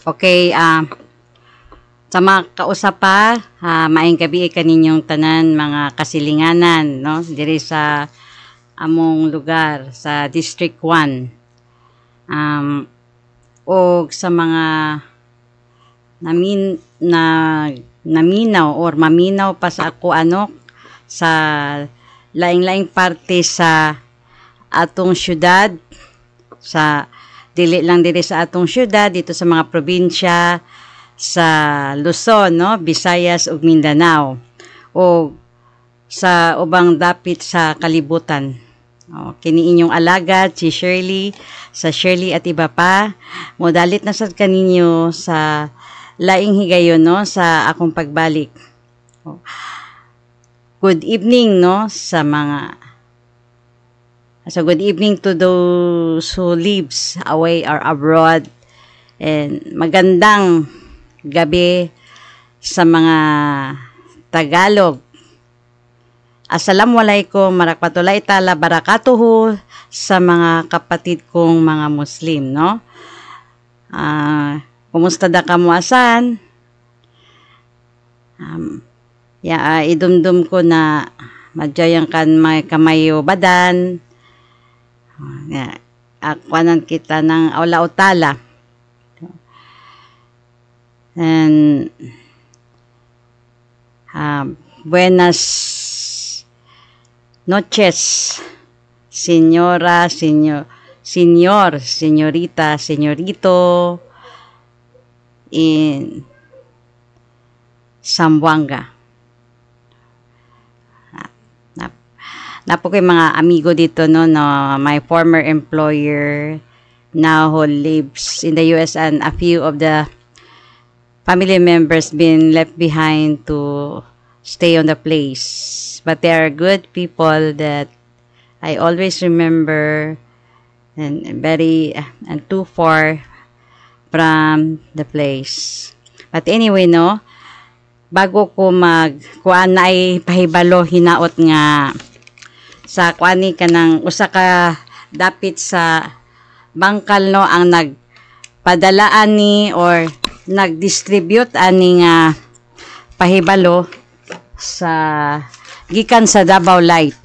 Okay, sa mga kausap pa, maayong gabi kaninyong tanan mga kasilinganan, no? Diri sa among lugar sa District 1. O sa mga naminaw or maminaw pa sa ako sa laing-laing parte sa atong syudad, sa dili lang diri sa atong syudad, dito sa mga probinsya sa Luzon, no, Visayas ug Mindanao, o sa ubang dapit sa kalibutan. Kini inyong alagad si Shirley, sa Shirley at iba pa. Modalit na sad kaninyo sa laing higayon, no, sa akong pagbalik. Good evening, no, So good evening to those who lives away or abroad, and magandang gabi sa mga Tagalog. Assalamualaikum warahmatullahi taala barakatuhu sa mga kapatid kong mga Muslim, no? Kumusta da kamo asan? Idumdum ko na madjayang kan may kamayo badan. Akwanan kita ng aula-utala. And buenas noches, señora, señor, señorita, señorito in Zamboanga. Napo kay mga amigo dito, no, my former employer now who lives in the US, and a few of the family members been left behind to stay on the place. But they are good people that I always remember, and too far from the place. But anyway, no, bago ko kuan na ay pahibalo hinaot nga sa kuani kanang usa ka dapit sa bangkal, no, ang nagpadalaan ni or nag-distribute ani nga pahibalo sa gikan sa Davao Light.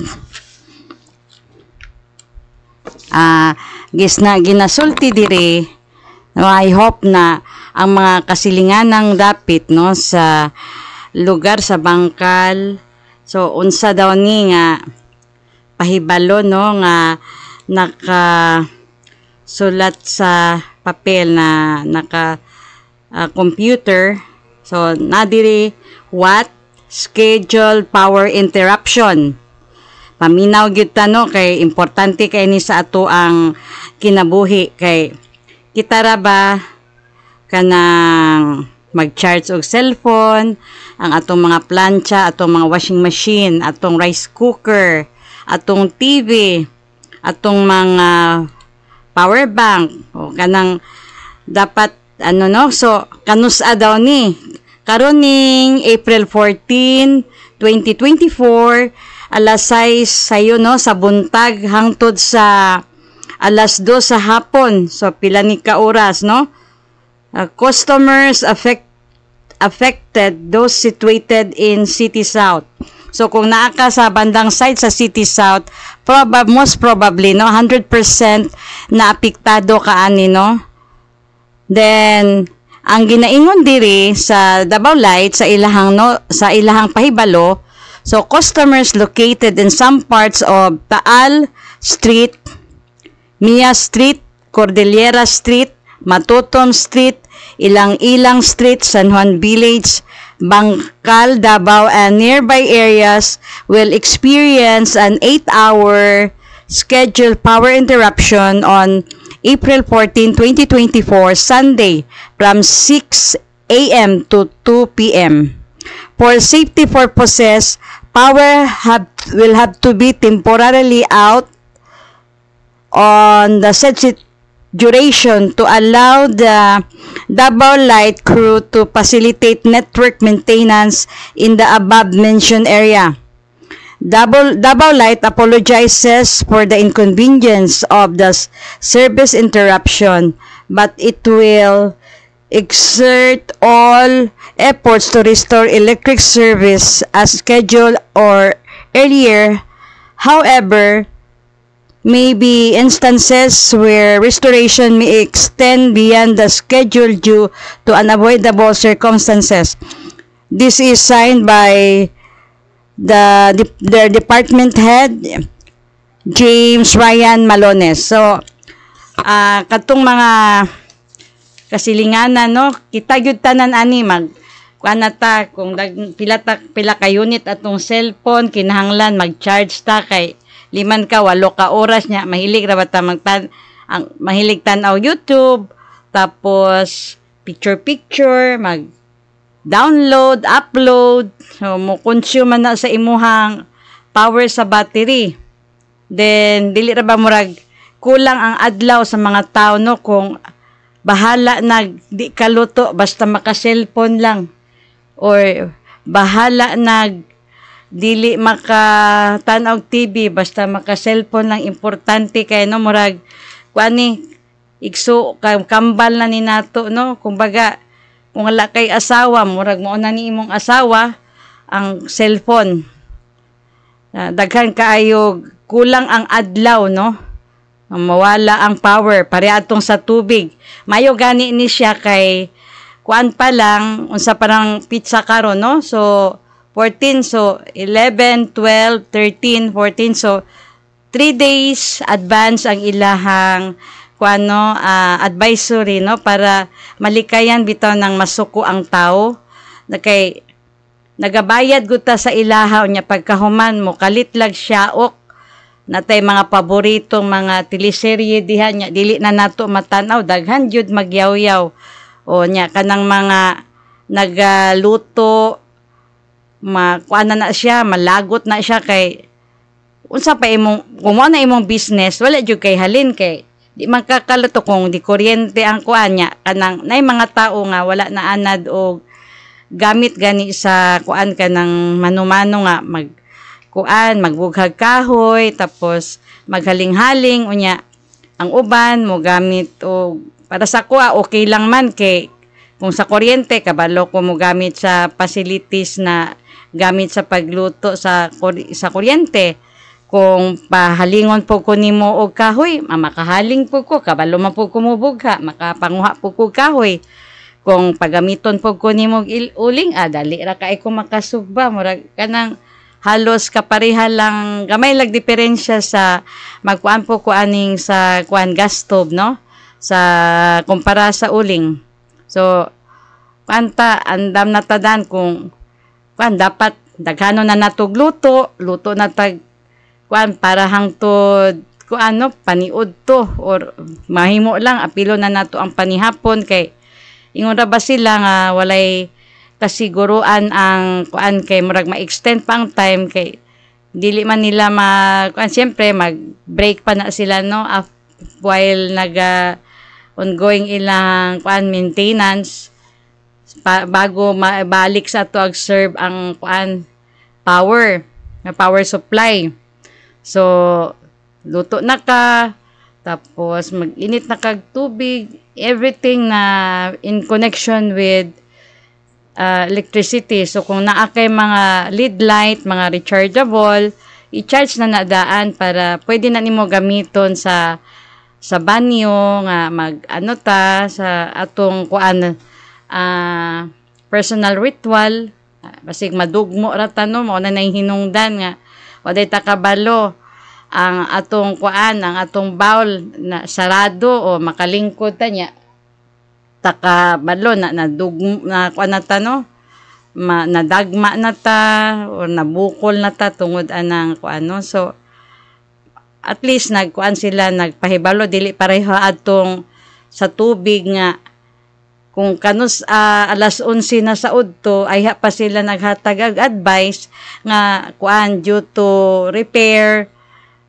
Ginasulti diri, no, I hope na ang mga kasilinganang dapit, no, sa lugar sa bangkal, so unsa daw ni nga pahibalo, no, nga nakasulat sa papel na computer. So nadiri what schedule power interruption. Paminaw gyud ta, no, kay importante kay ni sa ato ang kinabuhi, kay kita ra ba kanang mag-charge og cellphone, ang atong mga plancha, atong mga washing machine, atong rice cooker, atong TV, atong mga power bank, o kanang dapat no, so kanusa daw ni karon ning April 14, 2024, alas 6 sayo, no, sa buntag hangtod sa alas 2 sa hapon, so pila ni ka oras, no, customers affected those situated in City South. So kung naa ka sa bandang side sa City South, most probably, no, 100% na apektado ka ani, no. Then ang ginaingon diri sa Davao Light sa ilahang pahibalo, so customers located in some parts of Taal Street, Mia Street, Cordillera Street, Matutom Street, Ilang-Ilang Street, San Juan Village, Bangkal, Davao, and nearby areas will experience an 8-hour scheduled power interruption on April 14, 2024, Sunday, from 6 a.m. to 2 p.m. For safety purposes, power will have to be temporarily out on the said duration to allow the Davao Light crew to facilitate network maintenance in the above-mentioned area. Davao Light apologizes for the inconvenience of the service interruption, but it will exert all efforts to restore electric service as scheduled or earlier. However, may be instances where restoration may extend beyond the schedule due to unavoidable circumstances. This is signed by their department head, James Ryan Malones. So, katong mga kasilinganan, no, kita gyud tanan ani kuanata kung pila ka unit atong cellphone kinahanglan mag-charge ta kay 5 ka 8 ka oras nya mahilig ra bata mahilig tan-aw YouTube, tapos picture mag download, upload, so mo consume na sa imuhang power sa battery. Then dili ra ba murag kulang ang adlaw sa mga tao, no, kung bahala di kaluto basta maka-cellphone lang, or bahala dili makatanaw TV basta maka-cellphone lang, importante kay no murag kuani igso kambal na ni nato, no, kumbaga kung wala kay asawa murag mao na ni imong asawa ang cellphone. Daghan kaayo kulang ang adlaw, no, mawala ang power pare atong sa tubig. Mayo gani ni siya kay kuan pa lang unsa parang pizza karon, no, so 14, so 11, 12, 13, 14, so 3 days advance ang ilahang kuano advisory, no, para malikayan bitaw ng masuko ang tao na kay nagabayad guta sa ilaha nya pagkahuman mo kalitlag syaok natay mga paboritong mga teleserye diha nya dili na nato matanaw, daghan jud magyaw-yaw o nya kanang mga nagaluto kuana na siya, malagot na siya kay unsa pa imong kung na imong business wala jud kay halin kay di magkakaluto kung di kuryente ang kuan nya kanang nay mga tao nga wala na anad og gamit gani sa kuan kanang manumano nga magbughag kahoy tapos maghaling-haling unya ang uban mo gamit og para sa kuha okay lang man kay kung sa kuryente kabalo ko mo gamit sa facilities na gamit sa pagluto sa kuryente. Kung pahalingon po ko nimo og kahoy, makahaling po ko, kabalo man po ko mubugha, makapanguha po ko kahoy. Kung pagamiton po ko nimo uling, dali ra kay ko makasugba, murag kanang halos kapareha lang, gamay lag diferensya sa magkuan po ko aning sa kuan gas stove, no? Sa kumpara sa uling. So, kanta andam na tadan kung kuan dapat daghano na natog luto na tag kuan para hangtod kuano paniud to or mahimo lang apilo na nato ang panihapon kay ingon ra ba sila nga walay kasiguruan ang kuan kay murag ma-extend pang time kay dili man nila kuan siyempre mag-break pa na sila, no, while ongoing ilang kuan maintenance bago mabalik sa to serve ang kuan power supply. So luto na ka tapos mag-init na kag tubig, everything na in connection with electricity. So kung naa kay mga LED light, mga rechargeable, i-charge na nadaan para pwede na nimo gamiton sa banyo nga sa atong kuan personal ritual, basig madugmo ra tanong mo na hinungdan nga waday takabalo ang atong kuan, ang atong bowl na sarado o makalingkod ta nya takabalo na nadugmo na kuan na no nadagma na ta o nabukol na ta tungod anang kuan, no. So at least nagkuan sila nagpahibalo dili pareho atong sa tubig nga kung kanus alas 11 na sa udto ay pa sila naghatag advice nga kuan due to repair,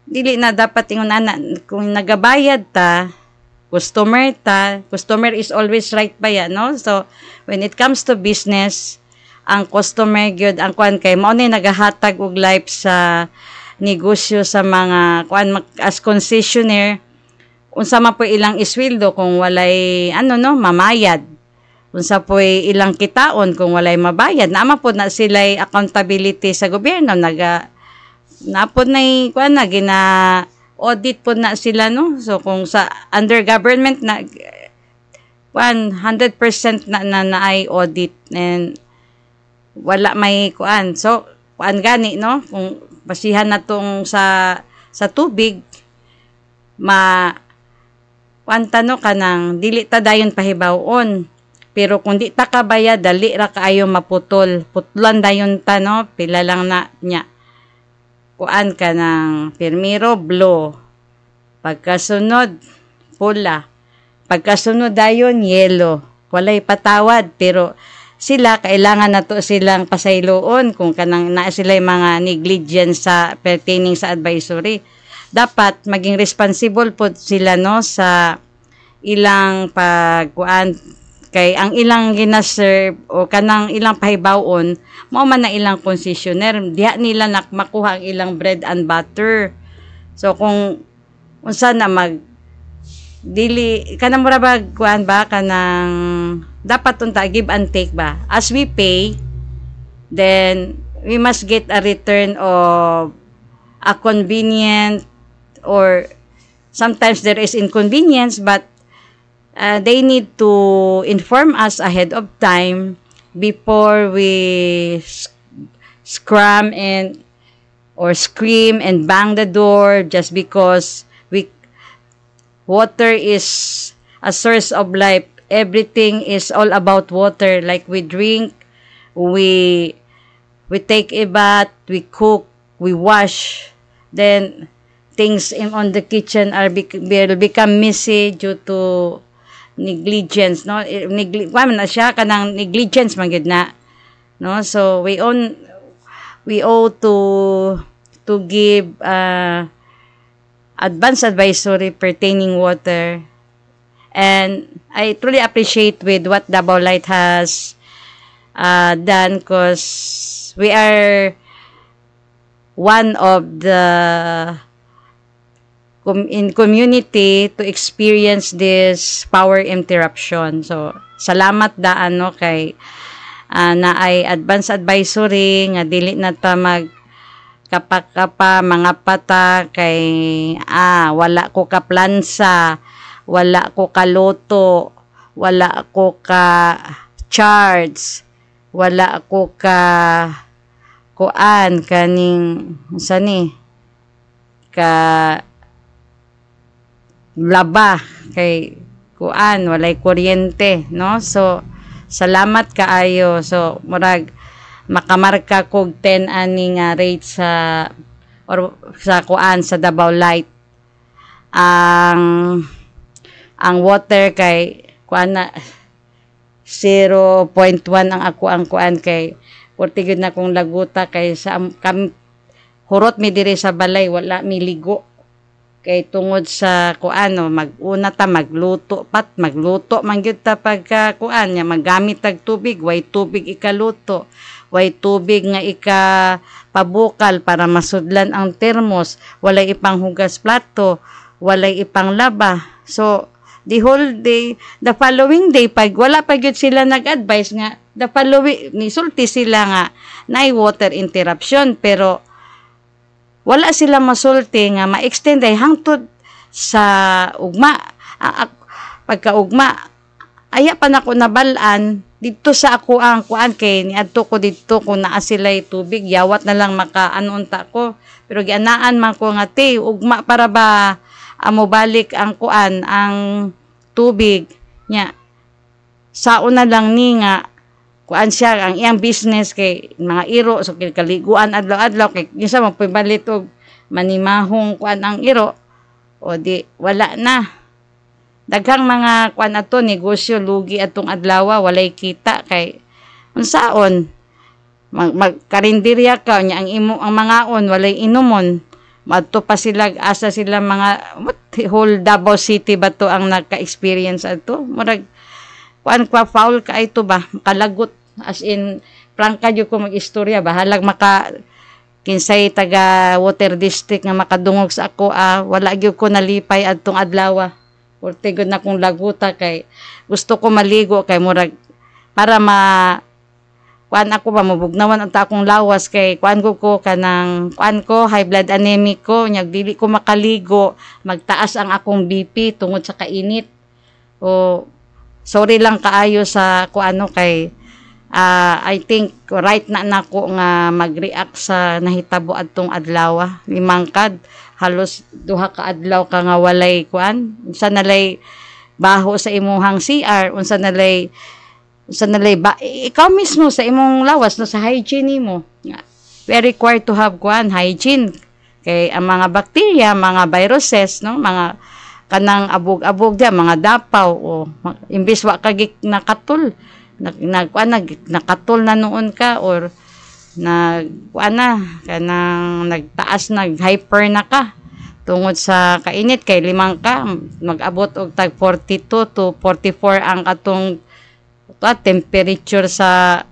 dili na dapat ingon ana kung nagabayad ta customer is always right ba yan, no. So when it comes to business ang customer gyud ang kuan kay mao ni nagahatag og life sa negosyo sa mga kuan as concessionaire unsa man po ilang isweldo kung walay mamayad. unsa po'y ilang kitaon kung walay mabayad. Naama po na sila'y accountability sa gobyerno. Napod na kuan na gina audit po na sila, no? So kung sa under government na 100% na ay audit and wala may kuan. So kuan gani, no? Kung basihan na tong sa tubig kuantano ka nang dili ta dayon pahibawon. Pero kung di ta kabayad, dali ra kaayo maputol. Putlan dayon ta, no? Pila lang na nya. Kuan ka ng permiro, blow. Pagkasunod, pula. Pagkasunod dayon, yellow. Walay patawad, pero sila, kailangan na to silang pasayloon kung kanang na sila yung mga negligence sa pertaining sa advisory. Dapat maging responsible po sila, no, sa ilang pagkuan kay ang ilang ginaserve o kanang ilang pahibawon mao man na ilang concessionaire diha nila makuha ang ilang bread and butter. So kung unsa na dili kanang mura ba kuan ba kanang dapat unta give and take ba, as we pay then we must get a return of a convenient, or sometimes there is inconvenience, but they need to inform us ahead of time before we scram or scream and bang the door just because water is a source of life. Everything is all about water. Like we drink, we take a bath, we cook, we wash, then things on the kitchen will become messy due to negligence, no? Na siya kanang negligence man gid na, no? So we owe to give advance advisory pertaining water. And I truly appreciate with what Davao Light has done, because we are one of the in community to experience this power interruption. So salamat daan, no, kay na ay advance advisory nga dili na ta mag kapakapa mga pata kay wala ko ka plansa, wala ko ka loto, wala ko ka charge, wala ko ka kuan kaning sani ka laba kay kuan walay kuryente, no? So salamat kaayo. So murag makamarka kog 10 ani nga rate sa kuan sa Davao Light. Ang water kay kuan na 0.1 ang ako ang kuan kay portigid na kong laguta kay sa hurot mi diri sa balay wala mi ligo. Kay tungod sa kuan, no, maguna ta magluto man gyud ta pagka kuan nya magamit tag tubig, way tubig ikaluto, way tubig nga pabukal para masudlan ang termos, walay ipanghugas plato, walay ipanglaba. So the whole day, the following day pag wala pa gyud sila nag-advise nga the following nisulti sila nga nay water interruption, pero wala sila masulti nga ma-extend ay hangtod sa ugma. Pagka ugma, aya pa nako nabalaan dito sa ako ang kuan kay niadto ko dito kung naa sila'y tubig, yawat na lang makaanunta ko. Pero gianaan man ko nga ugma para ba amo balik ang kuan ang tubig nya. Sauna lang ni nga kuan siya ang iyang business kay mga iro, so kaliguan adlaw-adlaw kay kinsa magpabalit og manimahong kuan ang iro o di wala na. Daghang mga kuan ato negosyo lugi atong adlaw, walay kita kay unsaon magkarinderya ka nya ang mangaon walay inumon, madto pa sila asa sila mga whole Davao City ba to ang nagka-experience ato. Murag kuan kwa foul ka ito ba makalagot. As in, prangka yun ko mag-istorya, bahalag kinsay taga water district nga makadungog sa ako, wala yun ko nalipay adtong adlaw. Urtigod na kong laguta kay gusto ko maligo kay murag para kuan ako ba mabugnawan ang akong lawas kay kuan ko kanang kuan ko high blood anemic ko nyag dili ko makaligo, magtaas ang akong BP tungod sa kainit. O sorry lang kaayo sa kuano kay I think right na nako nga mag-react sa nahitabo adtong adlaw. Limangkad halos duha ka adlaw ka nga walay kuan, unsa nalay baho sa imuhang CR, unsa nalay ba ikaw mismo sa imong lawas no sa hygiene mo. Very required to have kuan hygiene kay ang mga bacteria, mga viruses no, mga kanang abog-abog dia, mga dapaw o imbis wa ka nakatul nakatul na noon ka or kuan na kanang nagtaas hyper na ka tungod sa kainit kay limang ka mag-abot og tag 42 to 44 ang katong temperature sa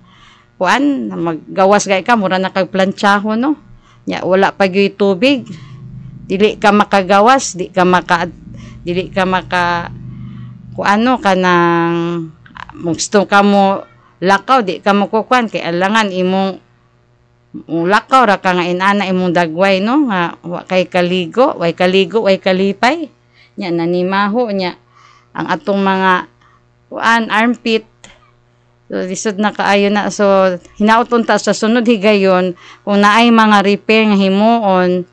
kuan, maggawas gay ka mura na kag planchaho no nya wala pa gyud tubig, dili ka makagawas, dili ka maka kuano kanang gusto ka mo lakaw, di ka mo kukuan kay alangan imong lakaw ra ka nga inana imong dagway no nga wa kay kaligo, way kalipay nya nanimaho nya ang atong mga kuan armpit. So, lisod na kaayo na. So, hinauton ta sa sunod higayon, kung naay mga repair nga himuon,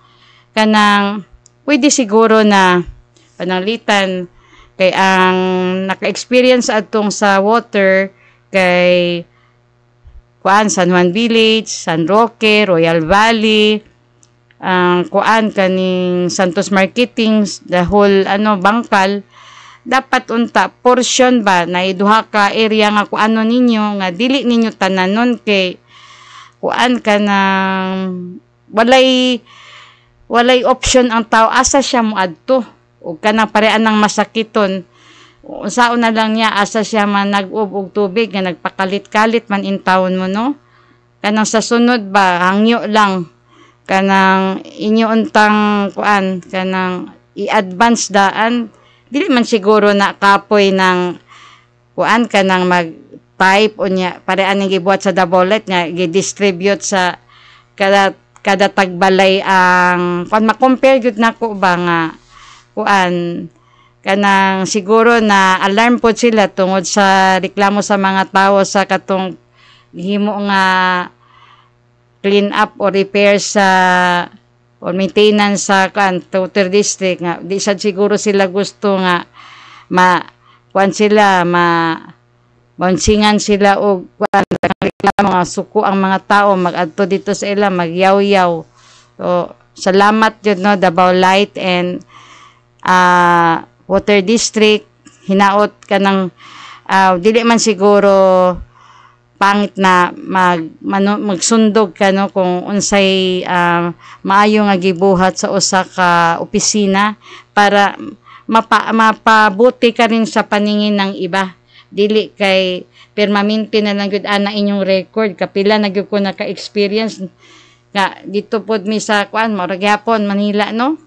kanang, pwede siguro na pananglitan, kay ang naka-experience atong sa water, kay kuan, San Juan Village, San Roque, Royal Valley, ang kuan, kaning Santos Marketing, the whole, Bangkal, dapat unta portion ba na iduha ka area nga kuano ninyo nga dili ninyo tananon kay kuan ka nang walay option ang tao asa siya moadto ug kana parean ng masakiton unsaon na lang niya asa siya man nag-ub og tubig nga nagpakalit-kalit man in town mo no kanang sa sunod ba hangyo lang kanang inyo untang kuan kanang i-advance daan dili man siguro na kapoy ng kuan ka nang mag-type o niya parean nga gibuhat sa double nga gi-distribute sa kada tagbalay ang kuan ma-compare gyud nako ba nga kuan kanang siguro na alarm po sila tungod sa reklamo sa mga tao sa katong himo nga clean up o repair sa or maintenance sa Outer District nga di sad siguro sila gusto nga kuan sila bouncingan sila og reklamo nga suko ang mga tao mag-adto dito sa ila magyaw-yaw. So salamat jud no Davao Light and Water District hinaot kanang dili man siguro pangit na magsundog ka no kung unsay maayo nga gibuhat sa usa ka opisina para mapabuti ka rin sa paningin ng iba dili kay permanente na lang gyud ana inyong record kapila na gyud ko naka-experience nga dito pod mi sa kuan murag gyapon Manila no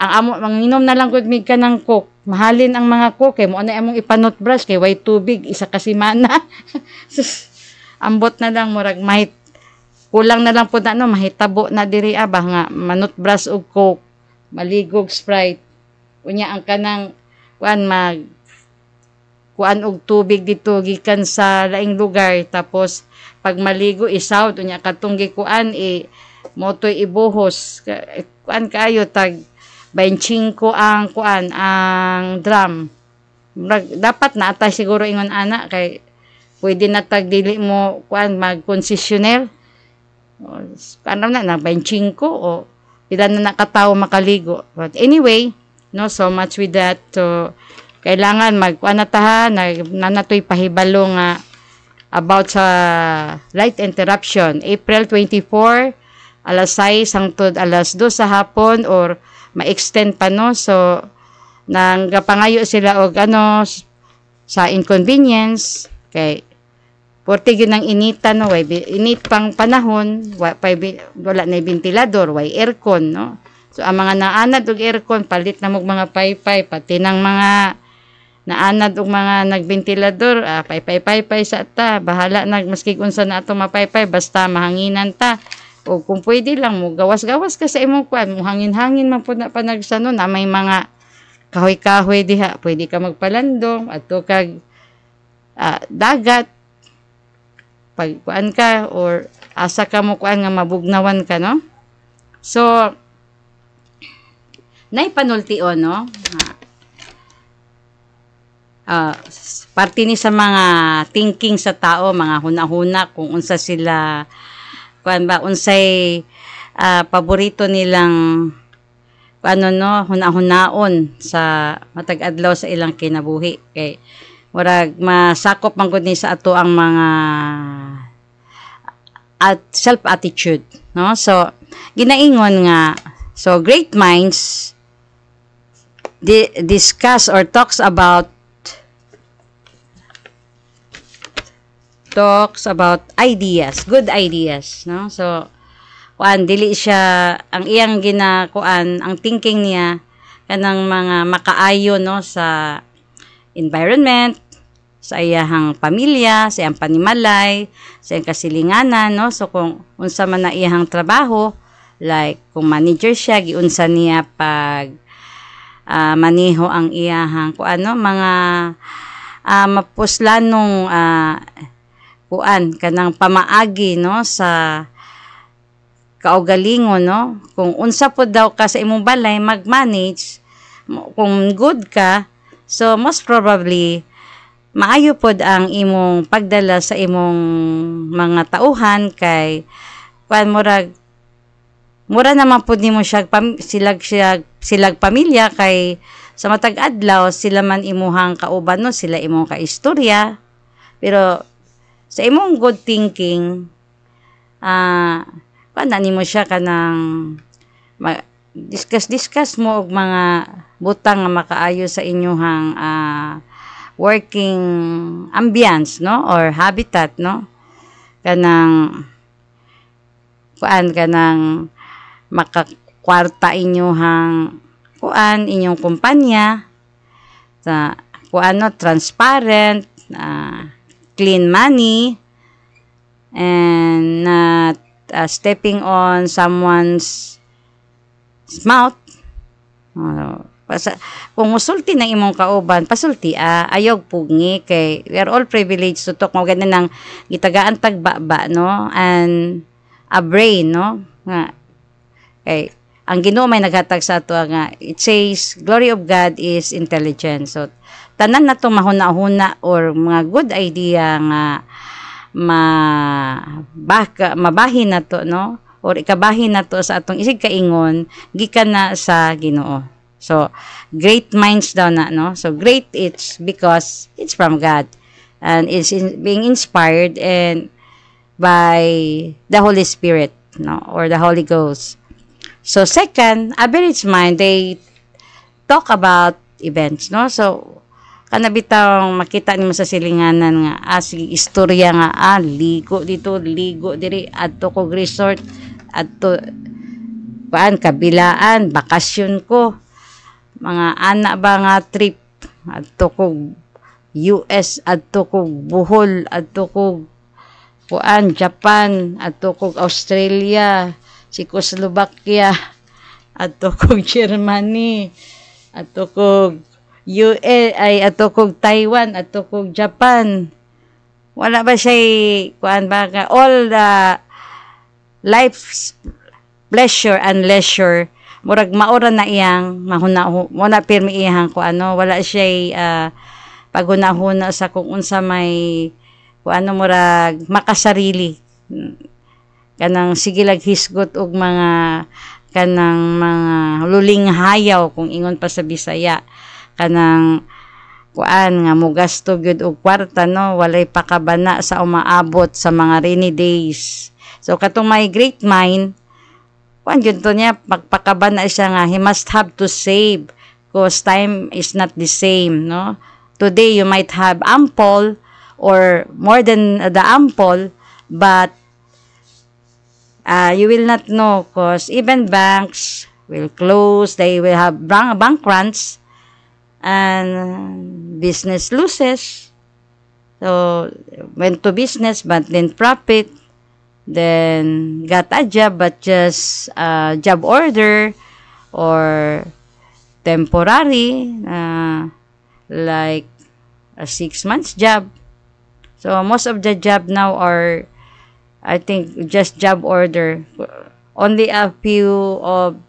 ang amo manginom na lang gud mig kanang coke mahalin ang mga coke kay mo na among ipanot brush kay way tubig isa ka semana ambot na lang murag kulang na lang po na mahitabo na diri ba nga manot brush og coke maligog Sprite unya ang kanang kuan kuan og tubig dito gikan sa laing lugar tapos pag maligo isawd unya katong gikuan motoy ibuhos kuan kaayo tag 25 ang kuan ang drum dapat naatay siguro ingon ana kay pwede na tag dili mo kuan mag-concessionaire kanam na 25 o pila na nakatawo makaligo but anyway no so much with that so kailangan magkuan na taha nanatoy pahibalo nga about sa light interruption April 24 alas 6 hangtod alas 2 sa hapon or ma-extend pa no so nanggapangayo sila og sa inconvenience kay porte gyud nang initan no way init pang panahon wala na ventilador way aircon no so ang mga naanad og aircon palit na mog mga paypay pati ng mga naanad og mga nagbentilador, pay sa ta, bahala nag maski unsa na ato mapaypay basta mahanginan ta. O kung pwede lang mo gawas-gawas ka sa imong kwan, mo hangin-hangin man pud na panagsanon na may mga kahoy-kahoy diha, pwede ka magpalandong adto kag dagat pag kuan ka or asa ka mo kuan nga mabugnawan ka, no? So nay panultion, no? Parte ni sa mga thinking sa tao, mga huna-huna kung unsa sila kuan ba unsay paborito nilang ano no huna-hunaon sa matag adlaw sa ilang kinabuhi kay murag masakop man gud ni sa ato ang mga self attitude, no? So ginaingon nga so great minds discuss or talks about ideas, good ideas, no? So kuan dili siya ang iyang ginakuan, ang thinking niya kanang mga makaayo, no, sa environment, sa iyahang pamilya, sa iyang panimalay, sa iyang kasilinganan, no? So kung unsa man na iyahang trabaho, like kung manager siya, giunsa niya pag maniho ang iyahang kuan, no, mga mapuslanong kuan kanang pamaagi, no, sa kaugalingon, no? Kung unsa pod daw ka sa imong balay mag-manage, kung good ka, so most probably maayo pod ang imong pagdala sa imong mga tauhan kay kuan mura naman pod nimo siya silag pamilya kay sa matag adlaw sila man imuhang kauban, no, sila imong kaistorya. Pero sa imong good thinking, paano nimo siya kanang discuss mo og mga butang nga makaayo sa inyong working ambience, no, or habitat, no, kanang makakwarta inyong inyong kumpanya sa transparent, clean money, and not stepping on someone's mouth. Kung musulti ng imong kauban, pasulti ayog pugni kay we are all privileged to talk mo ganda ng gitagaan tagbaba, no, and a brain, no, nga kay ang Ginoo may naghatag sa ato nga it says glory of God is intelligence. So tanan na to mahuna-huna or mga good idea nga mabahin na to, no, or ikabahin na to sa atong isig kaingon gikan na sa Ginoo. So great minds daw na, no, so great it's because it's from God and it's being inspired and by the Holy Spirit, no, or the Holy Ghost. So second, average mind, they talk about events, no, so kanabitang makita nimo sa silinganan nga sige istorya nga ligo dito, ligo diri, adto ko resort, adto kabilaan, bakasyon ko, mga anak ba nga trip, adto ko US, adto ko Bohol, adto ko Japan, adto ko Australia, Czechoslovakia, adto ko Germany, adto ko ato kog Taiwan, ato kog Japan. Wala ba siya all the life's pleasure and leisure murag maura na iyang muna pirmi iyang wala siya paghuna-huna sa kung unsa may murag makasarili kanang sigilag hisgot og mga kanang mga luling hayaw kung ingon pa sa Bisaya, kanang nga mugasto gyud og kwarta, no, walay pakabana sa umaabot sa mga rainy days. So katong may great mind gyud to niya pagpakabana siya nga he must have to save because time is not the same, no. Today you might have ample or more than the ample, but you will not know because even banks will close, they will have bank runs, and business loses. So, went to business but then profit, then got a job but just job order or temporary, like a 6 months job. So, most of the job now are, I think, just job order. Only a few of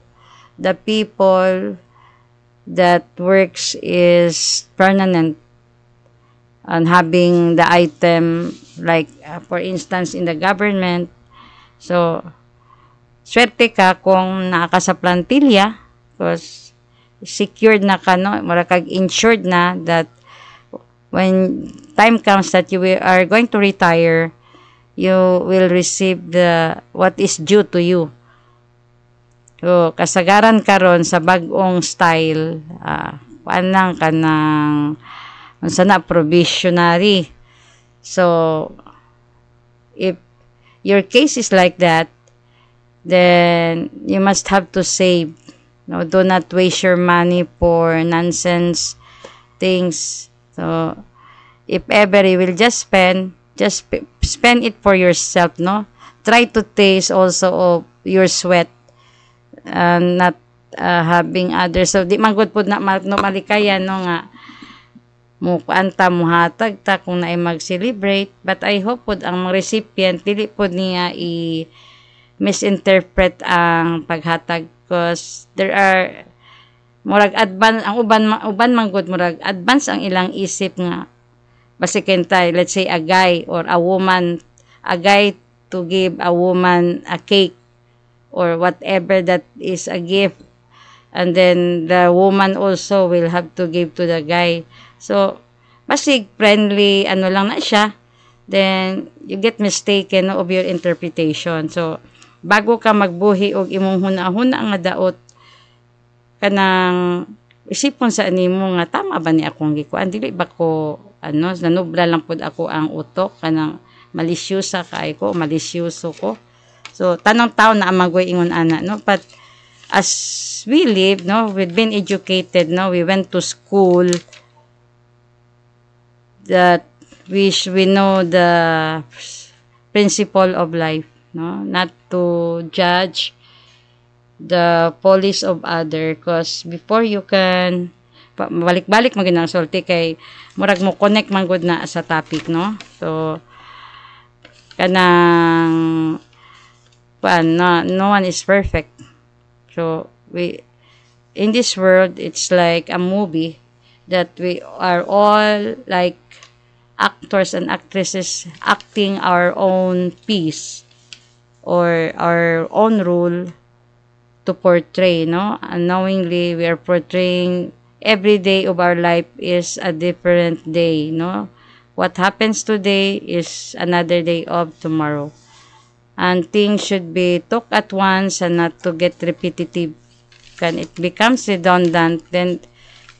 the people that works is permanent and having the item, like for instance in the government. So swerte ka kung naaka sa plantilla because secured na ka, no, mura kag insured na that when time comes that are going to retire, you will receive the what is due to you. So kasagaran karon sa bag-ong style, panang kanang sana provisionary. So if your case is like that, then you must have to save. No, do not waste your money for nonsense things. So if ever you will just spend it for yourself, no. Try to taste also of your sweat, not having others. So di man gud pud na malikayan, no, nga mo kuanta mo hatag ta kung naay mag-celebrate, but I hope pod ang mga recipient dili pod niya misinterpret ang paghatag, because there are murag advance ang uban man gud murag advance ang ilang isip nga basikin tay, let's say a guy or a woman, a guy to give a woman a cake or whatever that is a gift, and then the woman also will have to give to the guy. So, basig friendly, ano lang na siya, then you get mistaken, no, of your interpretation. So, bago ka magbuhi og imong huna-huna nga daot, kanang isipon sa animo nga tama ba ni akong gikuan, dili ba ko nanubra lang pud ako ang utok, kanang malisyosa kay ko, malisyoso ko. So, tanong tao na amagway ingon ana, no, but as we live, no, we've been educated, no, we went to school, that we know the principle of life, no, not to judge the police of other, because before you can balik-balik mo ginang sulti kay murag mo connect man gud na sa topic, no. So kanang no one is perfect. So we in this world, it's like a movie that we are all like actors and actresses acting our own piece or our own role to portray, no. Unknowingly, we are portraying every day of our life is a different day, no. What happens today is another day of tomorrow, and things should be took at once and not to get repetitive. When it becomes redundant, then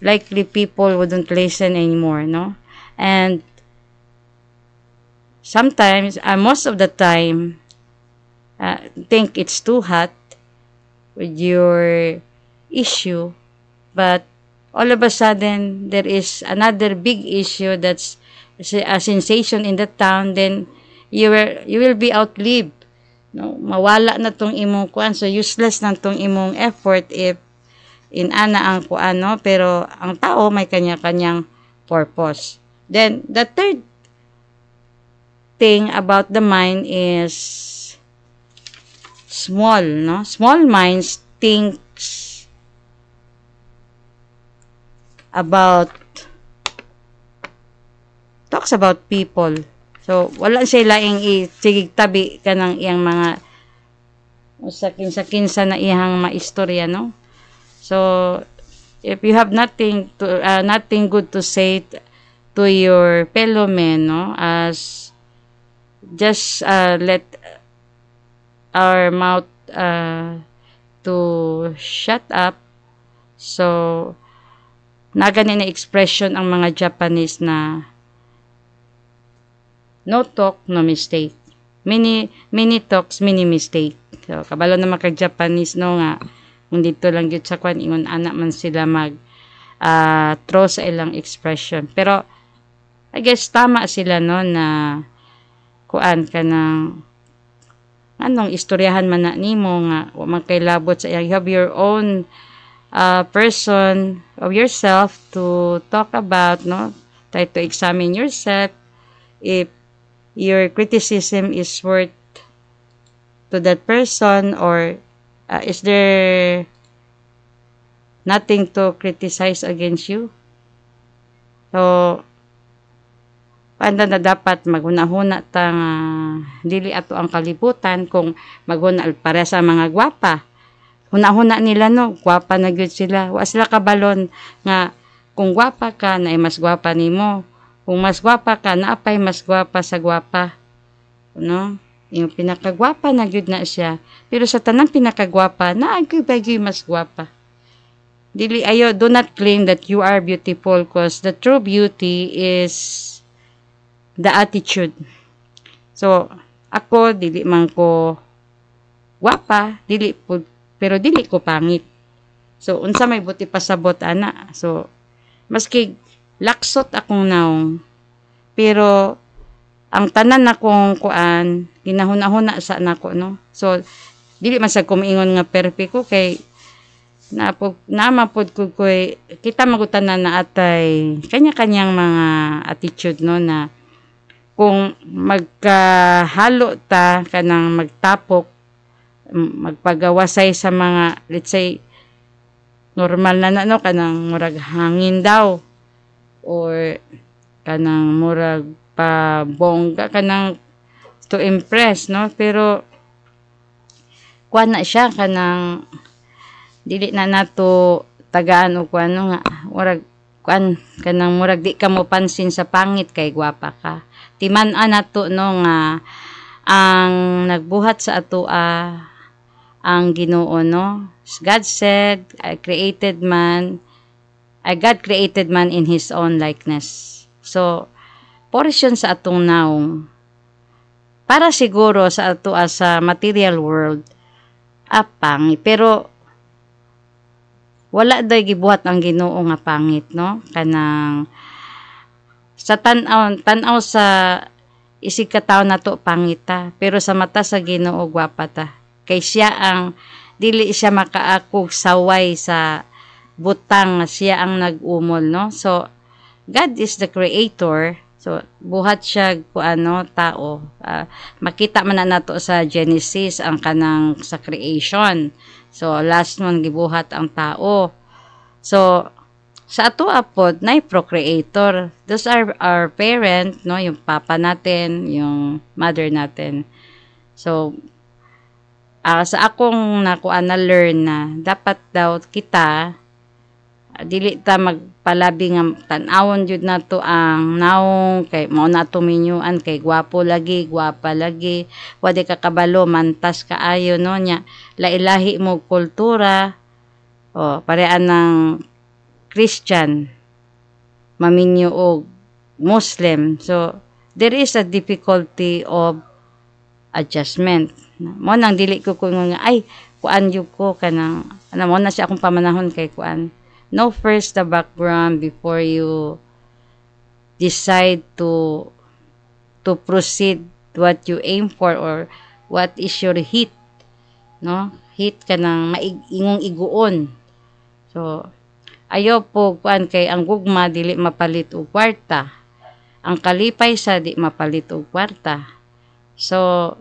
likely people wouldn't listen anymore, no. And sometimes, most of the time, think it's too hot with your issue, but all of a sudden there is another big issue that's a sensation in the town, then you will be outlived, no. Mawala na tong imong kuan, so useless na tong imong effort if in ana ang kuan, no. Pero ang tao may kanya-kanyang purpose. Then the third thing about the mind is small, no. Small minds talks about people. So wala sila isigig tabi kanang iyang mga sakin-sakinsa na iyang maistorya, no. So if you have nothing good to say to your fellow men, no, as just let our mouth to shut up. So nagani na expression ang mga Japanese na no talk, no mistake. Many talks, many mistake. So kabalo na maka Japanese, no, nga kung dito lang gyud sa kwan ingon ana man sila mag throw sa ilang expression. Pero I guess tama sila no na kuan ka ng anong istoryahan man na nimo nga wa man kay labot sa you have your own person of yourself to talk about, no? Try to examine yourself if your criticism is worth to that person, or is there nothing to criticize against you. So paanda na dapat maghuna-huna ta nga dili ato ang kalibutan kung maghuna para sa mga gwapa. Huna-huna nila no, gwapa na gyud sila. Wa sila kabalon nga kung gwapa ka na mas gwapa nimo. Kung mas gwapa ka na apay mas gwapa sa gwapa. No? Yung pinakagwapa na gyud na siya. Pero sa tanang pinakagwapa na agay mas gwapa. Dili ayo, do not claim that you are beautiful because the true beauty is the attitude. So ako dili man ko gwapa, dili po pero dili ko pangit. So unsa may buti pasabot ana. So maski laksot akong naong, pero ang tanan akong kuan ginahuna-huna sa nako, no. So dili man sa kumiingon nga perfect ko kay namapod ko koy kita magutanan na atay kanya-kanyang mga attitude, no, na kung magkahalo ta kanang magtapok magpagawasay sa mga, let's say, normal na no, kanang murag hangin daw, or kanang murag pabongga, kanang to impress, no, pero kuan na siya, kanang dili na nato tagaan o kuan nga, murag kuan, kanang murag di ka mo pansin sa pangit kay gwapa ka. Timan-an nato no nga ang nagbuhat sa ato ang Ginoo, no? God said, God created man in His own likeness. So, portion sa atong naong, para siguro sa ato sa material world, pangit. Pero, wala daw gibuhat ang Ginoo nga pangit, no? Kanang, sa tanaw sa isig kataw na to pangita, pero sa mata sa Ginoo gwapa ta. Kay siya ang dili siya makaakog saway sa butang nga siya ang nag-umol, no. So God is the creator. So buhat siya kuano tao. Makita man na nato sa Genesis ang kanang sa creation. So last one gibuhat ang tao. So sa ato apod na procreator. Those are our parent, no, yung papa natin, yung mother natin. So sa akong nakuan na learn na dapat daw kita dili ta magpalabi nga tan-awon jud nato ang naong kay mao na to minyuan kay gwapo lagi, gwapa lagi, wa di ka kabalo mantas kaayo, no, nya lailahi mo kultura o parean ng Christian maminyo og Muslim. So there is a difficulty of adjustment. Mo nang dili ko nga ay kuan jud ko kanang mo na siya akong pamanahon kay kuan. Know first the background before you decide to proceed what you aim for or what is your hit, no? Hit kanang maingong iguon. So ayo po kuan kay ang gugma dili mapalit og kwarta. Ang kalipay sa di mapalit og kwarta. So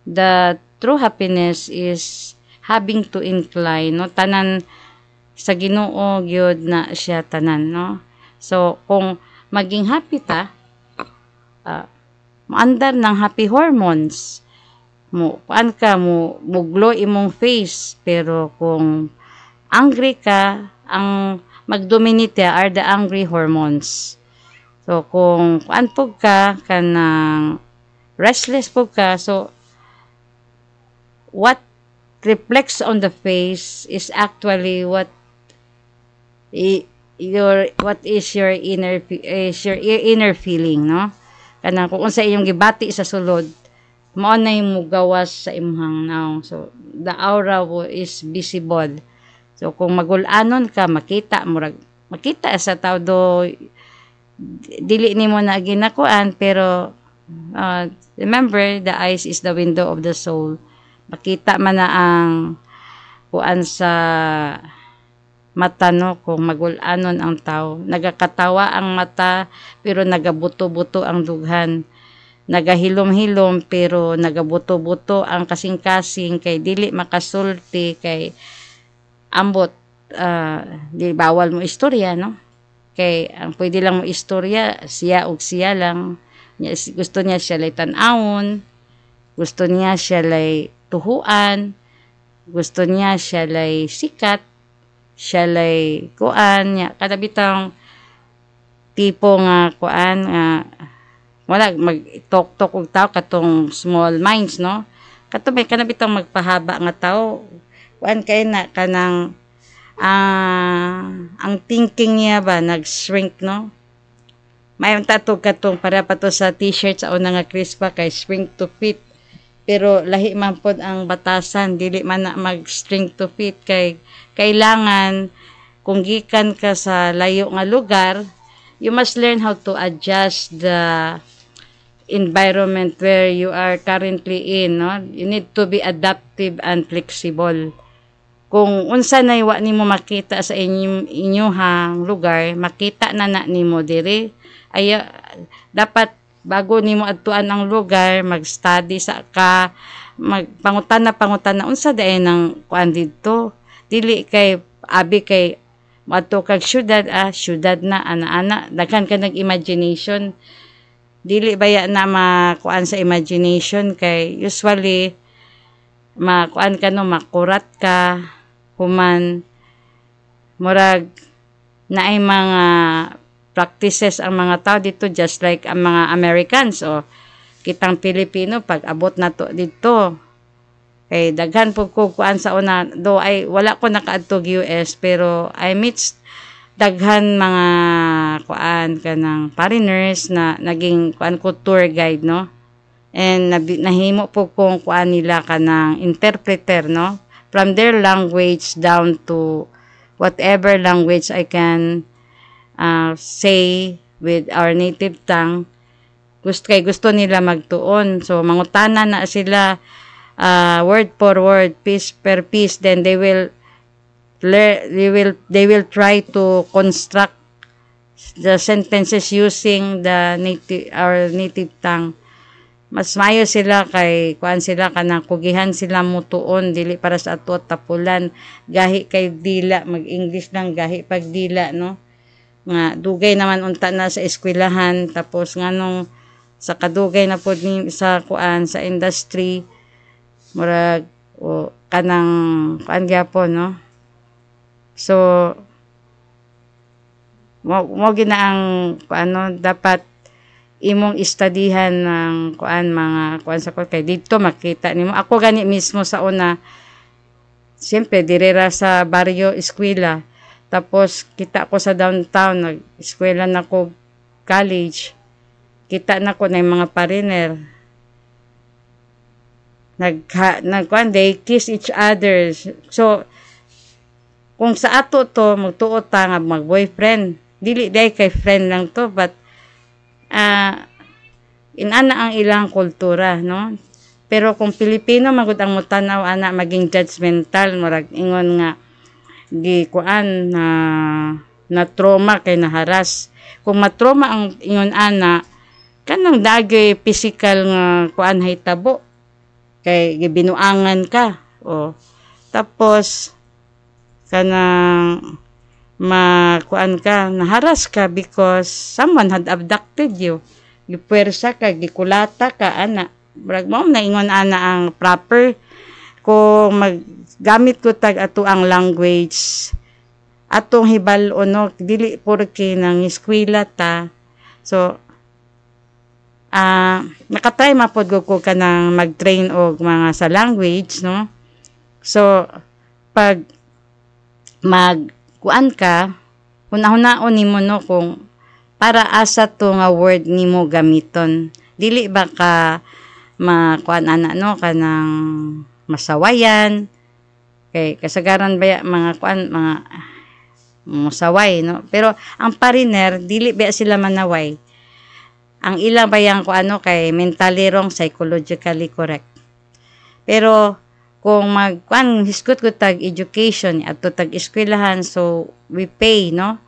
the true happiness is having to incline, no, tanan sa Ginoo gyud na siya tanan, no. So kung maging happy ta, maandar ng happy hormones mo kuan ka mo glow imong face. Pero kung angry ka, ang magdominate are the angry hormones. So kung kuan pug ka kanang restless pug ka, so what reflects on the face is actually what is your inner feeling, no. Kanang kung unsa iyong gibati sa sulod, mao na yung mugawas sa imong naong. So the aura is visible. So kung magul-anon ka, makita murag makita sa tao do dili nimo na ginakuan, pero remember, the eyes is the window of the soul. Makita man na ang kuan sa mata, no, kung magulanon ang tao. Nagakatawa ang mata pero nagabuto-buto ang dughan. Nagahilom-hilom pero nagabuto-buto ang kasing-kasing, kay dili makasulti, kay ambot di bawal mo istorya, no, kay ang pwede lang mo istorya siya ug siya lang. Gusto niya siya lay tan-awon, gusto niya siya lay tuhuan, gusto niya siya lay sikat, siya lay kuan nya kada bitang tipo nga kuan nga wala mag-talk og tao katong small minds, no, kato may kana bitang magpahaba nga tao kuan kay na kanang ang thinking niya ba nag-shrink, no. May tatog katong para pa to sa t-shirt sa una nga crispa kay shrink to fit, pero lahi man pod ang batasan, dili man na mag-shrink to fit, kay kailangan kung gikan ka sa layo nga lugar, you must learn how to adjust the environment where you are currently in, no. You need to be adaptive and flexible. Kung unsa nay wa nimo makita sa inyohang lugar, makita na nimo diri. Ay dapat bago nimo adtuan ang lugar, mag-study sa ka, magpangutan na unsa daay nang kuan didto. Dili kay abi kay moadto kag syudad, syudad na ana-ana, daghan ka nag-imagination. Dili baya na makuan sa imagination, kay usually makuan ka, no, makurat ka human murag naay mga practices ang mga tao dito, just like ang mga Americans o kitang Pilipino pag abot na to dito kay daghan po ko kuan sa una, do ay wala ko nakaadtog US, pero I meet daghan mga kuan kanang foreigners na naging kuan ko tour guide, no, and nahimo po kong kuan nila kanang interpreter, no, from their language down to whatever language I can say with our native tongue. Gusto nila magtuon, so mangutana na sila word for word, piece per piece, then they will try to construct the sentences using our native tongue. Mas mayo sila kay kuan sila kanang kugihan sila mutuon, dili para sa ato tapulan, gahi kay dila, mag-English lang gahi pag dila, no, nga dugay naman unta na sa eskwelahan, tapos nganong sa kadugay na pod ni sa kuan sa industry murag o kanang kuan gyapon, no. So mo ginaang kuano dapat imong istadihan ng kuan mga kuan sa kay dito makita nimo. Ako gani mismo sa una, siyempre direra sa baryo eskwela, tapos kita ko sa downtown, nag-eskwela na ko college, kita na ko na yung mga pariner nagkuan, they kiss each other. So kung sa ato to magtuo ta nga mag boyfriend, dili day kay friend lang to, but inana ang ilang kultura, no. Pero kung Pilipino magud ang mutanaw ana, maging judgmental, murag ingon nga di kuan na trauma kay naharas. Kung matrauma ang ingon ana, kanang dagay physical nga kuan hitabo kay gibinuangan ka, o tapos kanang makuan ka, naharas ka because someone had abducted you, gipuwersa ka, gikulata ka, ana. Brag mo na ingon ana ang proper. Kung maggamit ko tag ato ang language, atong hibal-on, no, dili porke nang eskwela ta. So nakatry mapod ko ka nang mag-train og mga sa language, no. So pag kuan ka, hunahon nimo, no, kung para asa to nga word nimo gamiton, dili ba ka makuan ana, no, kanang masawayan kay kasagaran baya mga kuan mga musaway, no? Pero ang pariner dili ba sila manaway. Ang ilang bayang ko ano kay mentally wrong, psychologically correct. Pero kung hisgot ko tag education at tag eskwelahan, so we pay, no,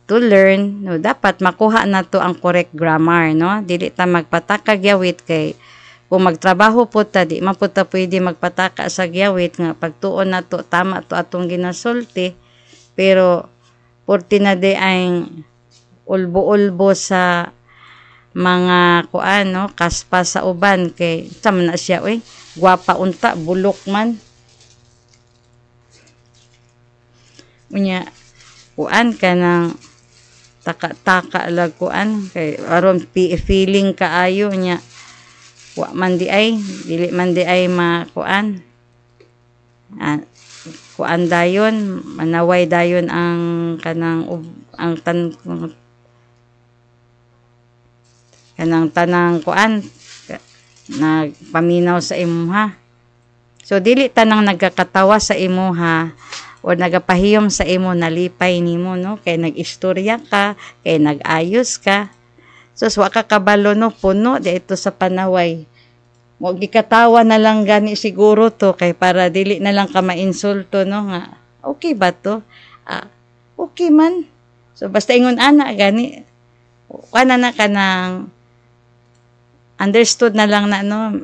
to learn, no, dapat makuha na to ang correct grammar, no, dili ta magpataka gyawit kay kung magtrabaho po ta di man po ta pwede magpataka sa gyawit nga pagtuon na to tama to atong ginasulti, pero porti na di ay ulbo-ulbo sa mga kuan, no, kaspa sa uban kay sama na siya oy gwapa unta bulok man unya kuan ka ng taka-taka lag kuan kay aron feeling kaayo nya wa man di ay dili man di ay makuan kuan dayon manaway dayon ang kanang ang kanang tanang kuan nagpaminaw sa imuha. So dili tanang nagkakatawa sa imuha o nagapahiyom sa imo nalipay nimo, no, kay nag-istorya ka, kay nag-ayos ka. So wa ka kabalo, no, puno di ito sa panaway. Mo gikatawa na lang gani siguro to kay para dili na lang ka mainsulto, no, nga okay ba to? Okay man. So basta ingon ana gani kana na kanang understood na lang na, no,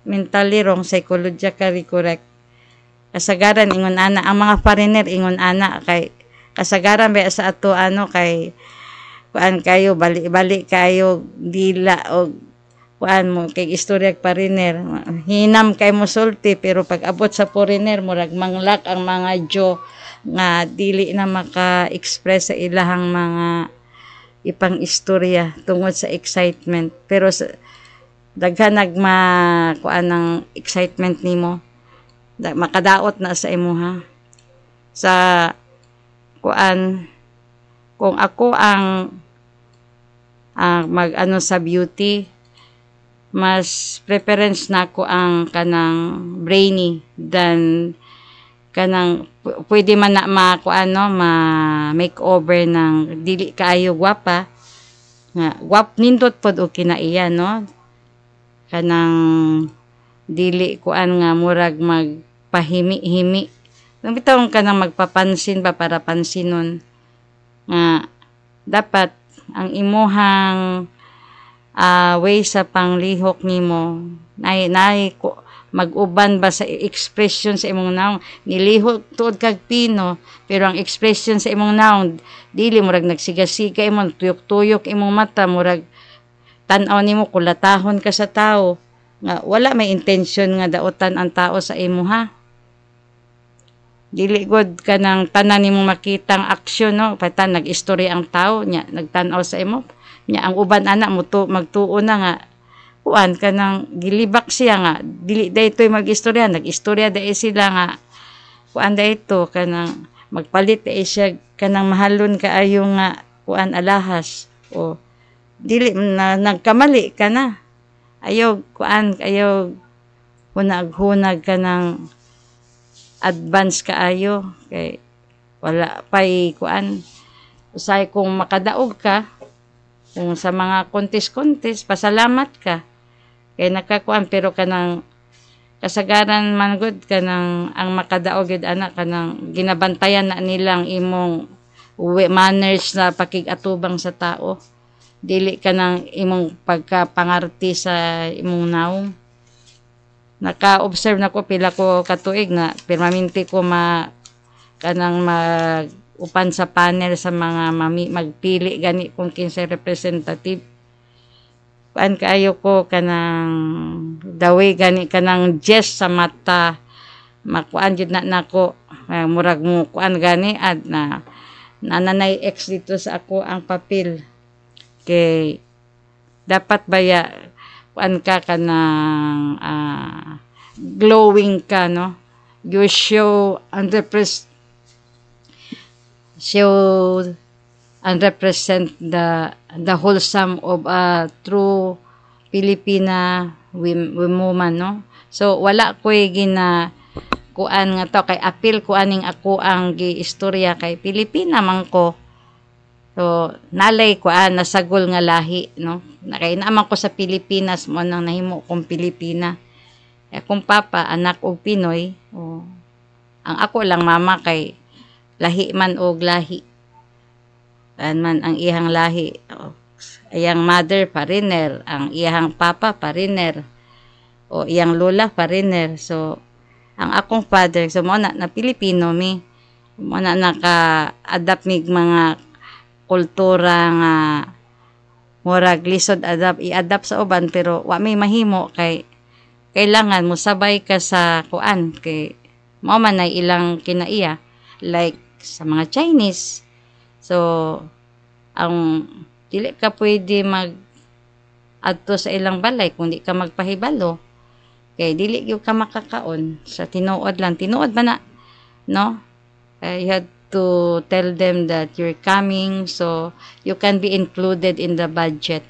mentally wrong, psychologically correct. Kasagaran ingon ana ang mga foreigner ingon ana kay kasagaran ba sa ato ano kay kuan kayo bali-bali kayo dila og kuan mo kay istorya foreigner hinam kay mo sulti, pero pag abot sa foreigner murag manglak ang mga jo nga dili na maka-express sa ilahang mga ipang istorya tungod sa excitement, pero sa daghan kuan ng excitement nimo makadaot na sa imuha sa kuan. Kung ako ang mag-ano sa beauty, mas preference na ko ang kanang brainy than kanang pwede man na makeover ng dili kaayo gwapa nga nindot pod o kinaiya, no, kanang dili kuan nga murag magpahimi-himi nang bitawon kanang magpapansin ba para pansinon nga dapat ang imuhang way sa panglihok nimo nay mag-uban ba sa expression sa imong naong nilihok tuod kag pino, pero ang expression sa imong naong dili murag nagsiga-siga imong tuyok-tuyok imong mata murag tan-aw nimo kulatahon ka sa tao nga wala may intention nga daotan ang tao sa imo, ha. Dili god ka nang tanan nimo makitang aksyon, no, patan nag-istorya ang tao nya nagtan-aw sa imo nya ang uban ana magtuo na nga kuan kanang gilibak siya nga dili daytoy mag-istorya, nag-istorya day sila nga kuan dayto kanang magpalit day siya kanang mahalon kaayo nga kuan alahas o dili na nagkamali ka na ayaw kuan ayaw hunag-hunag kanang advance kaayo kay wala pay kuan usay kung makadaog ka kung sa mga contest pasalamat ka kay nakakuan, pero kanang kasagaran man gud kanang ang makadaog gid ana kanang ginabantayan na nilang imong manners na pakigatubang sa tao, dili kanang imong pagkapangarti sa imong naong. Naka-observe na ko pila ko katuig na permanente ko kanang upan sa panel sa mga magpili gani kung kinsa representative. Kuan kaayo ko kanang dawi gani kanang jest sa mata makuan jud na nako murag mo kuan gani ad na nanay ex dito sa ako ang papel kay dapat baya kuan ka kanang glowing ka, no, you show and represent the wholesome of a true Filipina woman, no. So wala ko kuan nga to kay apil ko aning ako ang giistorya kay Pilipina man ko. So nalay kuan nasagol nga lahi no. Kay naman ko sa Pilipinas mo nang nahimo kong Pilipina. Akong papa anak og Pinoy. Ang ako lang mama kay lahi man og lahi. Man ang iyang lahi. Iyang mother pariner, ang iyang papa pariner. O iyang lola pariner. So ang akong father, so mo na Pilipino mi, mo na naka-adapt mig mga kultura nga murag lisod i-adapt sa uban pero wa may mahimo kay kailangan mo sabay ka sa kuan kay mao man ay ilang kinaiya like sa mga Chinese. So ang dili ka pwede mag adto sa ilang balay kung di ka magpahibalo. Kay dili gyud ka makakaon sa tinuod lang. Tinuod ba na? No? You had to tell them that you're coming so you can be included in the budget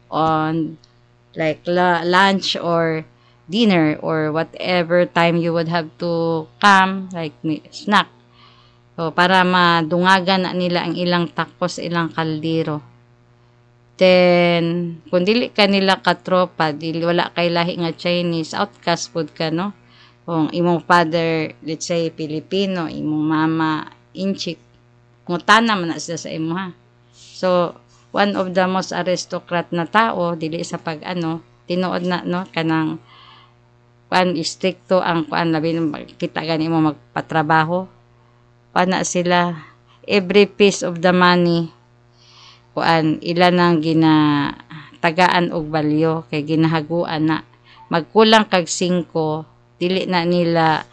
on like lunch or dinner or whatever time you would have to come like snack. So para madungagan na nila ang ilang takos, ilang kaldero. Then, kung dili ka nila katropa, dili wala kay lahi nga Chinese, outcast food ka, no? Kung imong father, let's say, Pilipino, imong mama, Inchik, ngutana man na sila sa imo, ha? So, one of the most aristocrat na tao, dili sa tinuod na, no? Kanang, stricto ang, labi, kita gani mo magpatrabaho. Na sila, every piece of the money, ilan ang ginatagaan og balyo kay ginahaguan na magkulang kag 5 dili na nila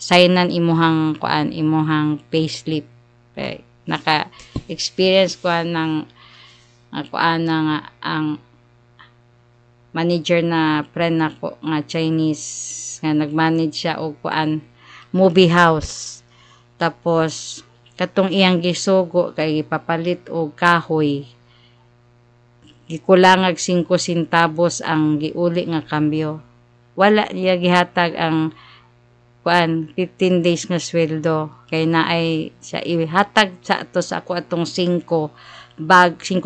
signan imuhang imuhang payslip kay naka experience ko ng ang manager na friend nako nga Chinese nga nagmanage siya og movie house tapos katong iyang gisugo kay ipapalit og kahoy gikulangag 5 centavos ang giuli nga kambyo wala niya gihatag ang 15 days nga sweldo kay naay siya ihatag sa ato sa ako atong 5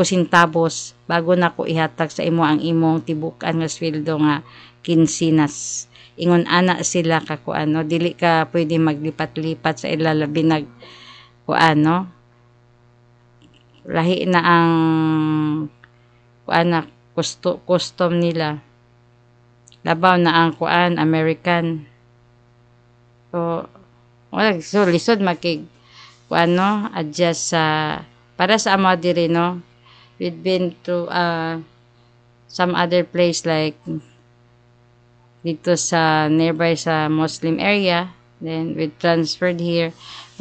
centavos bago nako ihatag sa imo ang imong tibukan nga sweldo nga kinsinas ingon ana sila ka dili ka pwede maglipat-lipat sa ilalabi lahi na ang custom nila labaw na ang American so lisod makig adjust sa para sa amo diri no we've been to some other place like dito sa nearby sa Muslim area then we transferred here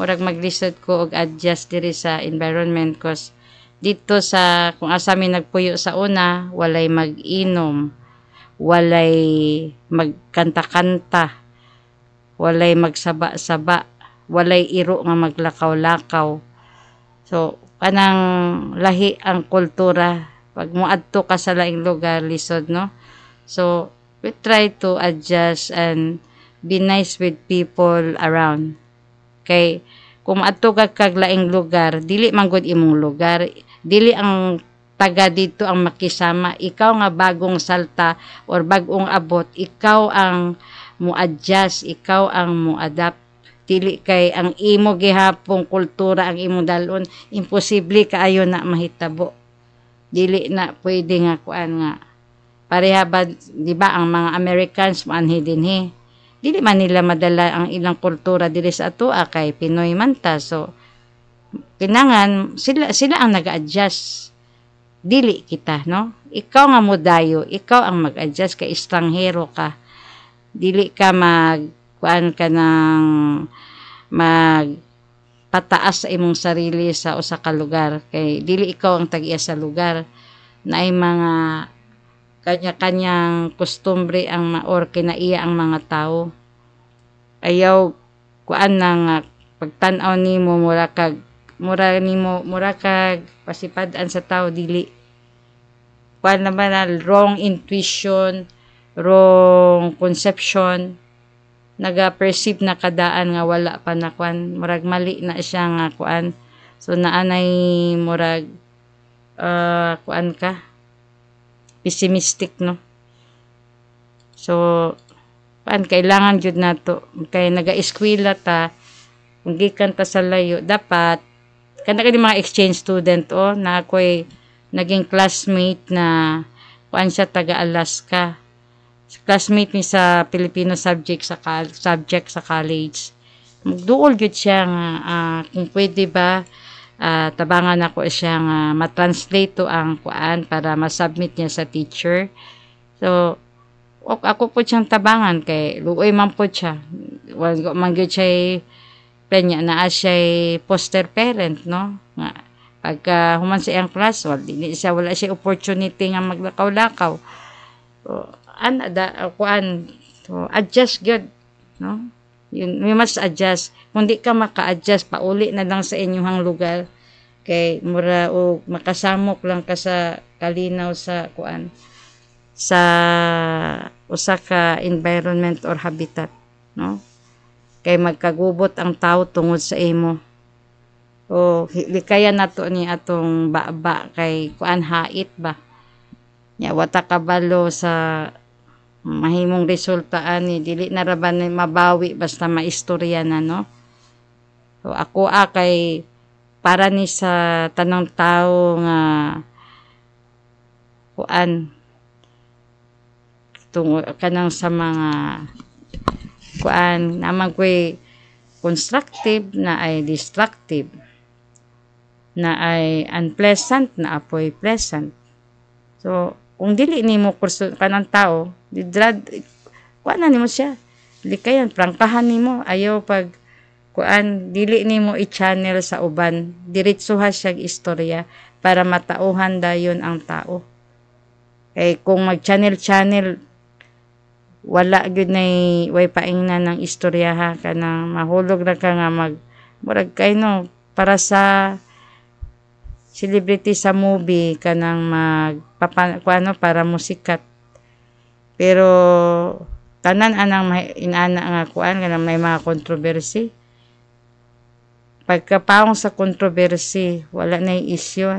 murag maglisod ko og adjust diri sa environment cause dito sa kung asa mi nagpuyo sa una walay mag-inom walay magkanta-kanta walay magsaba-saba walay iro nga maglakaw-lakaw so kanang lahi ang kultura pag moadto ka sa laing lugar lisod no so we try to adjust and be nice with people around kay kung maadto kag laing lugar dili man gud imong lugar dili ang taga dito ang makisama ikaw nga bagong salta or bagong abot ikaw ang mo-adjust ikaw ang mo-adapt dili kay ang imo gihapong kultura ang imong dalon imposible kaayo na mahitabo dili na pwede nga nga pareha ba di ba ang mga Americans manhi dinhi dili man nila madala ang ilang kultura dili sa atoa kay Pinoy man ta so kinangan sila ang nag-adjust dili kita no ikaw nga modayo ikaw ang mag-adjust kay estranghero ka dili ka ka ng magpataas sa imong sarili sa usa ka lugar kay dili ikaw ang tag-iya sa lugar naay mga kanya-kanyang kostumbre ang or kinaiya ang mga tao ayaw nga pagtan-aw nimo mura kag pasipad-an sa tao dili naman wrong intuition wrong conception naga-perceive na kadaan nga wala pa na kuan, murag mali na siya nga kuan. So naanay murag kuan ka pessimistic, no? So kuan kailangan jud nato kay naga-eskwela ta kung gikan ta sa layo dapat kana kay mga exchange student na ako'y naging classmate na kuan siya taga Alaska. Classmate ni sa Filipino subject sa college. Magduol gyud siya nga kung pwede ba tabangan ako siya nga ma-translate to ang kuan para ma-submit niya sa teacher. So ako po siyang tabangan kay luoy man po siya. Wala man gyud siya penya na siya foster parent, no? Nga pagka human sa iyang class, wala siya opportunity nga maglakaw-lakaw. So, adjust good, no? We must adjust. Kung di ka maka-adjust, pauli na lang sa inyong lugar. Kay mura o makasamok lang ka sa kalinaw sa sa usa ka environment or habitat, no? Kay magkagubot ang tao tungod sa imo. O likaya nato ni atong baba kay hait ba. Ya wata kabalo sa mahimong resulta ani dili na ra ba mabawi basta maistorya na, no? So ako kay para ni sa tanang tao nga tungo kanang sa mga naman ko'y constructive na ay destructive na ay unpleasant na apoy pleasant. So kung dili nimo kurso kanang tao nimo siya likayan prangkahan nimo ayaw pag dili nimo i-channel sa uban diretsuha siya istorya para matauhan dayon ang tao. Kung mag-channel wala gyud nay way paingnan ng istorya ha kanang mahulog na ka nga murag kay no para sa celebrity sa movie kanang para musikat. Pero tanan anang inana nga kanang may mga controversy. Pagkapaong sa controversy, wala na issue,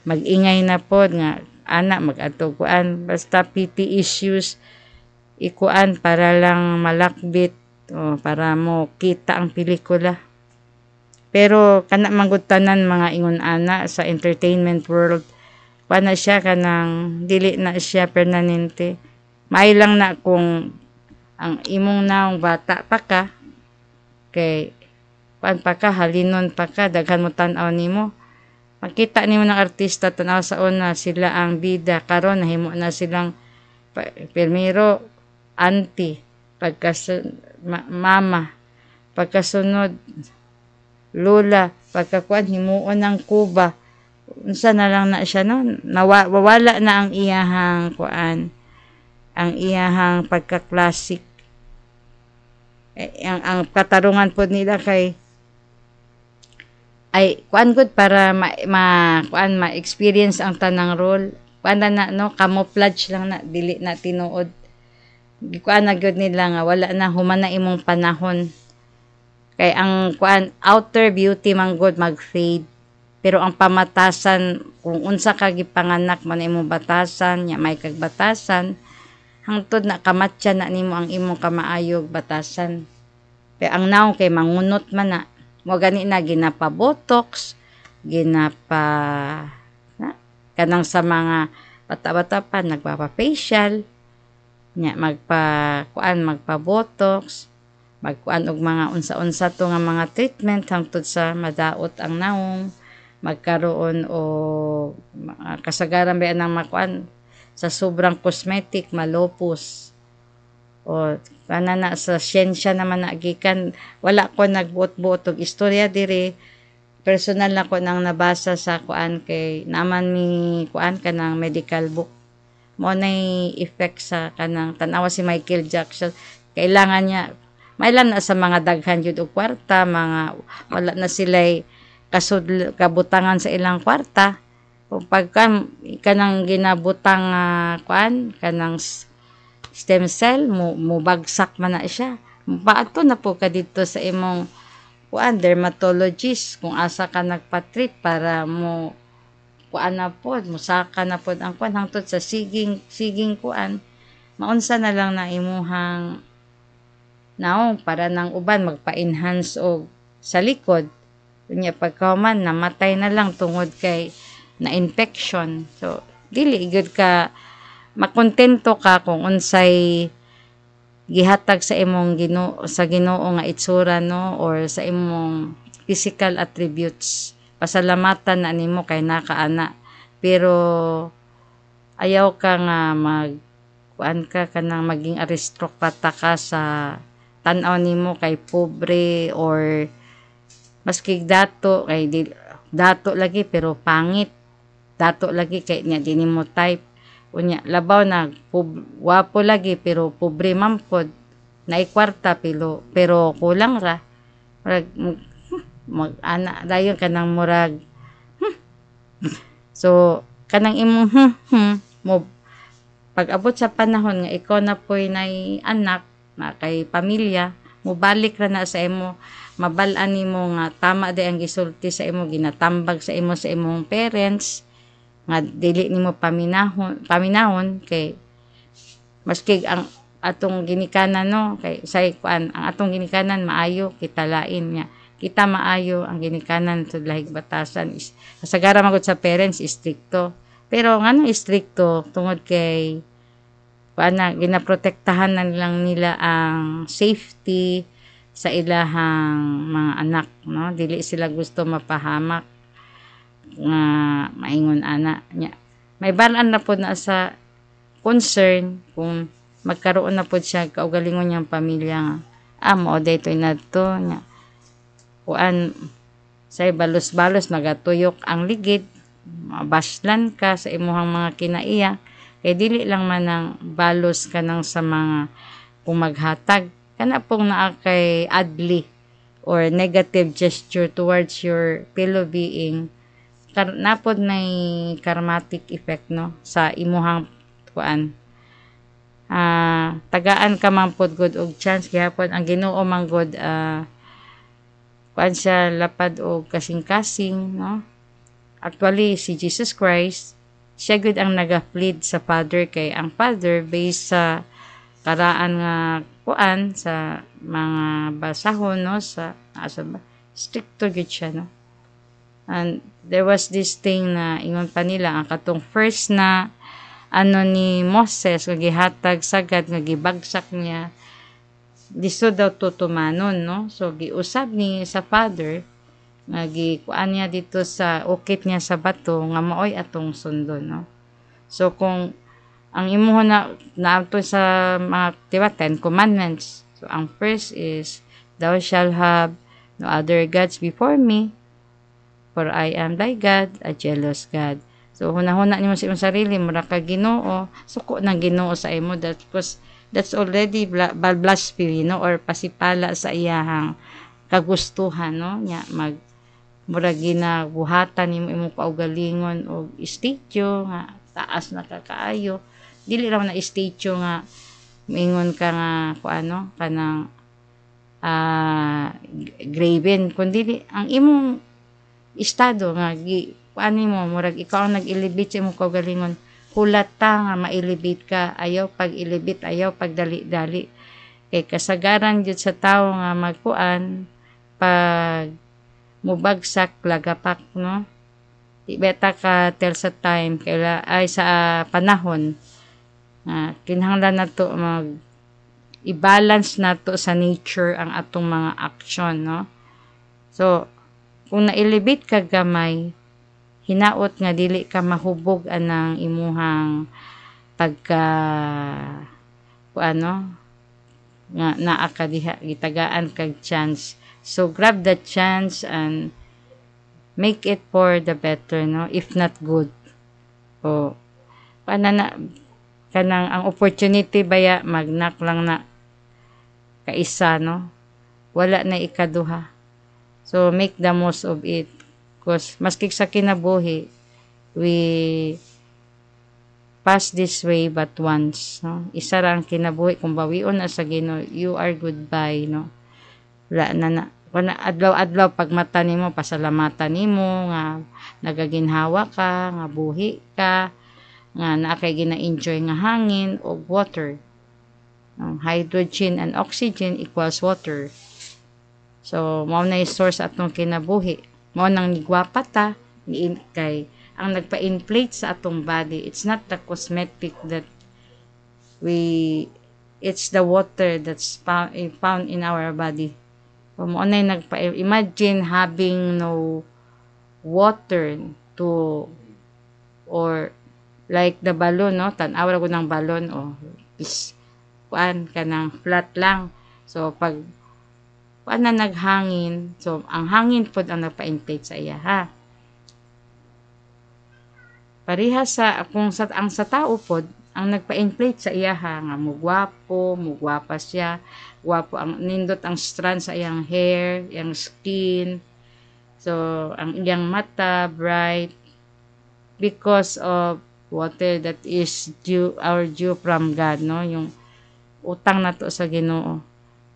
mag-ingay na pod nga mag-ato basta PT issues para lang malakbit o para mo kita ang pelikula. Pero kana manggutanan mga ingon sa entertainment world na siya kanang dili na siya permanente. May lang na kung ang imong naong bata pa ka kay pa ka halinon pa ka daghan mo tan-aw nimo. Makita nimo ng artista tan-aw sa una sila ang bida karon nahimo na silang primero auntie, mama, pagkasunod lola, pagkakuan himuon ng kuba. Unsa na lang na siya, no? Nawawala na ang iyahang ang iyahang pagka-classic. Ang katarungan po nila kay ay good para ma-experience ang tanang role. Camouflage lang na dili na tinuod. Na gyud nila nga wala na human na imong panahon kay ang outer beauty man good mag-fade pero ang pamatasan kung unsa ka gipanganak man imong batasan may kagbatasan hangtod na kamatya na nimo ang imong kamaayog batasan pero ang naong kay mangunot man na mo gani na ginapabotox kanang sa mga bata-bata pa nagpapa-facial magpa-botox, og mga unsa-unsa to nga mga treatment hangtod sa madaot ang naong magkaroon o kasagaran ba nang sa sobrang cosmetic malopos o na sa siyensya naman nagikan wala ko nagbuot-buot og istorya diri personal na ko nang nabasa sa kay naman ni kanang medical book mo nay effect sa kanang tanawa si Michael Jackson kailangan niya may lang na sa mga daghan jud og kwarta mga wala na sila'y kabutangan sa ilang kwarta kung pagka kanang ginabutang kanang stem cell mo bagsak man na siya paato na po ka dito sa imong kuan dermatologist kung asa ka nagpa-treat para mo kuan na pod musaka na pod ang kuan hangtod sa siging kuan maunsa na lang na imuhang naong para nang uban magpa-enhance og sa likod unya pagkahuman namatay na lang tungod kay na infection. So dili gyud ka makontento ka kung unsay gihatag sa imong Ginoo nga itsura no or sa imong physical attributes. Pasalamatan na nimo kay nakaana. Pero ayaw ka nga kuan ka kanang maging aristokrata ka sa tan-aw nimo kay pobre or maski dato kay dato lagi pero pangit. Dato lagi kay nya di nimo type. Unya labaw na wapo lagi pero pobre man pod naikwarta pero kulang ra murag mag-ana dayon kanang murag so kanang imong mo pag-abot sa panahon nga ikaw na po'y nay anak na kay pamilya mo balik ra na sa imo mabal-an nimo nga tama di ang gisulti sa imo ginatambag sa imong parents nga dili nimo paminahon kay maski ang atong ginikanan no kay say kuan ang atong ginikanan maayo kita lain nya kita maayo ang ginikanan tud lahig batasan is kasagara magud sa parents istrikto pero ngano istrikto tungod kay kuan na ginaprotektahan na lang nila ang safety sa ilahang mga anak no dili sila gusto mapahamak nga maingon ana nya may balaan na pod na sa concern kung magkaroon na pod siya kaugalingon niyang pamilya nga mao daytoy nadto nya kuan say balos-balos nagatuyok ang ligid mabaslan ka sa imuhang mga kinaiya kay dili lang man ang balos kanang sa mga kung maghatag kana pong naa kay adli or negative gesture towards your fellow being napod nay karmatic effect no sa imuhang kuan tagaan ka man pod good og chance gihapon ang Ginoo man god kuan siya lapad og kasing-kasing no actually si Jesus Christ siya gud ang naga-plead sa Father kay ang Father based sa karaan nga kuan sa mga basahon no sa stricto gid siya no. And there was this thing na ingon pa nila ang katong first na ni Moses nga gihatag sagad nga gibagsak niya diso daw tutumanon no so giusab ni sa father nga gikuan niya dito sa ukit niya sa bato nga maoy atong sundon no so kung ang imuho na naadto sa mga diba 10 commandments so ang first is thou shall have no other gods before me for I am thy God, a jealous God. So, hunahuna nimo sa imong sarili, mura ka Ginoo, suko ng Ginoo sa imo. That's already blasphemy, no? Or pasipala sa iyahang kagustuhan, no? Nya, mura ginabuhatan nimo imong kaugalingon o statue, nga, taas na kakaayo. Dili raw na statue nga, mingon ka nga, kuano, kanang graven, kundi ang imong estado nga paano mo murag ikaw ang nag-elevate sa imong kaugalingon hulata nga ma-elevate ka ayaw pag-elevate ayaw pagdali-dali kay kasagaran jud sa tawo nga magkuan pag mubagsak lagapak no ibeta ka tell sa time kaya ay sa panahon kinahanglan nato mag i-balance nato sa nature ang atong mga action no so kung na-elevate ka gamay, hinaot nga dili ka mahubog anang imuhang pagka nga naa ka diha gitagaan kag chance. So grab the chance and make it for the better no if not good. O kanang ang opportunity baya magnak lang na kaisa no. Wala na ikaduha. So, make the most of it. Because, maski sa kinabuhi, pass this way but once, no? Isa ra ang kinabuhi kung bawion na sa Ginoo, you are goodbye, no? Wala na kuna adlaw-adlaw pag mata nimo pasalamatan nimo nga nagaginhawa ka, nga buhi ka, nga naa kay gina-enjoy nga hangin o water. Hydrogen and oxygen equals water. So mao na source atong kinabuhi. Mao nang nigwapa ta ni kay ang nagpa-inflate sa atong body. It's not the cosmetic that it's the water that's found in our body. So mao na imagine having no water to, or like the balloon, no? Tan-aw ko ng balloon, kuan ka ng flat lang. So pag kuan na naghangin, so ang hangin pod ang nagpa-inflate sa iya, ha. Pareha sa kung ang sa tao pod ang nagpa-inflate sa iya, ha, nga mugwapa siya, gwapo ang nindot ang strand sa iyang hair, iyang skin. So ang iyang mata bright because of water that is due from God, no? Yung utang na to sa Ginoo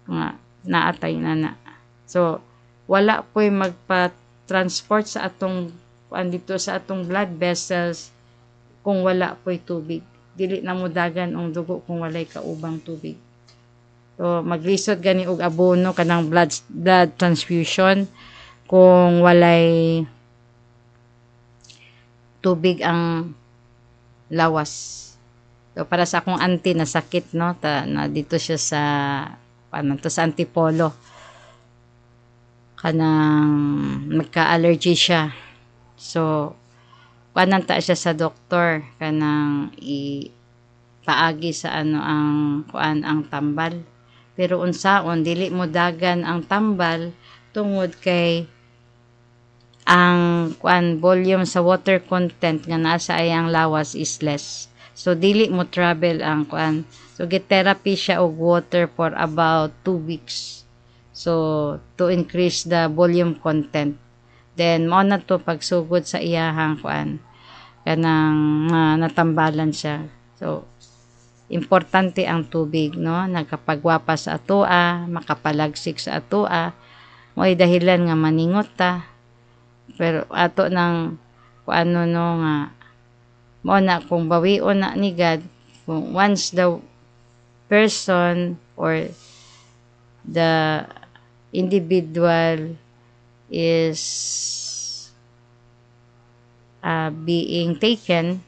nga naatay na. So wala po'y magpa-transport sa atong andito sa atong blood vessels kung wala po'y tubig. Dili na mo dagan ang dugo kung walay kaubang tubig. So maglisod gani og abono kanang blood transfusion kung walay tubig ang lawas. So para sa akong auntie na sakit, no, na dito siya sa sa Antipolo, kanang nagka-allergy siya. So pananta siya sa doktor kanang ipaagi sa ang tambal. Pero unsaon dili mo dagan ang tambal tungod kay ang volume sa water content nga nasa ayang lawas is less. So dili mo travel ang So get therapy siya og water for about 2 weeks. So to increase the volume content. Then mo na to pagsugod sa iyahang kanang natambalan siya. So importante ang tubig, no? Nagkapagwapa sa atoa, makapalagsik sa atoa. Mo'y dahilan nga maningot ta. Pero ato ng no nga mo na kung bawion na ni God, kung once the person or the individual is being taken,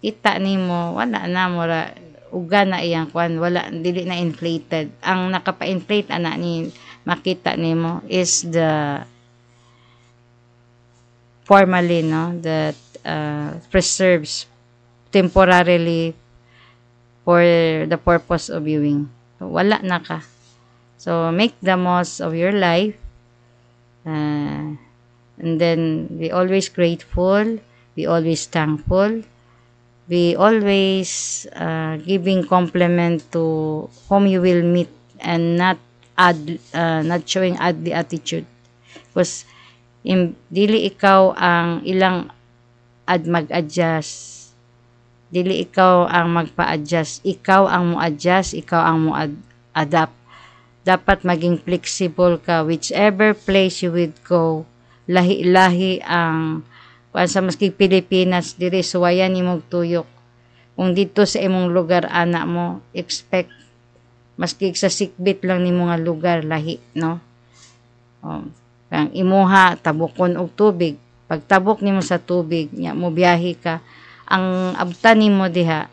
kita nimo wala na mura uga na iyang wala dili na inflated. Ang nakapa-inflate ana ni makita nimo is the formalin, no, that preserves temporarily for the purpose of viewing. So, wala na ka. So make the most of your life, and then be always grateful, be always thankful, be always giving compliment to whom you will meet, and not showing ugly attitude, because dili ikaw ang ilang mag-adjust, dili ikaw ang magpa-adjust, ikaw ang mo-adjust, ikaw ang mo-adapt. Dapat maging flexible ka whichever place you would go. Lahi-lahi ang sa maski Pilipinas diri suwayan imong tuyok. Kung dito sa imong lugar anak mo, expect maski sa sikbit lang nimo nga lugar lahi, no? Kang imuha tabukon og tubig. Pag tabok nimo sa tubig, nya mo biyahe ka, ang abtan nimo diha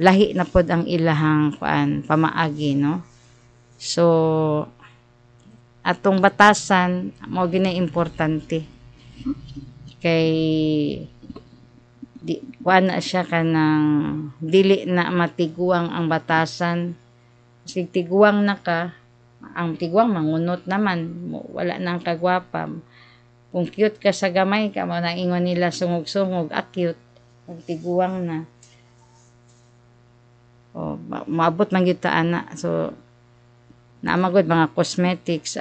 lahi na pod ang ilahang pamaagi, no? So atong batasan mao gina importante kay na siya kanang dili na matiguang ang batasan. Kasi tiguang na ka, ang tiguang mangunot naman, wala nang kagwapa. Kung cute ka sa gamay ka, mo nang ingon nila sungog-sungog, cute. Kung tiguang na. Maabot man gyud ta ana. So naamagod mga cosmetics,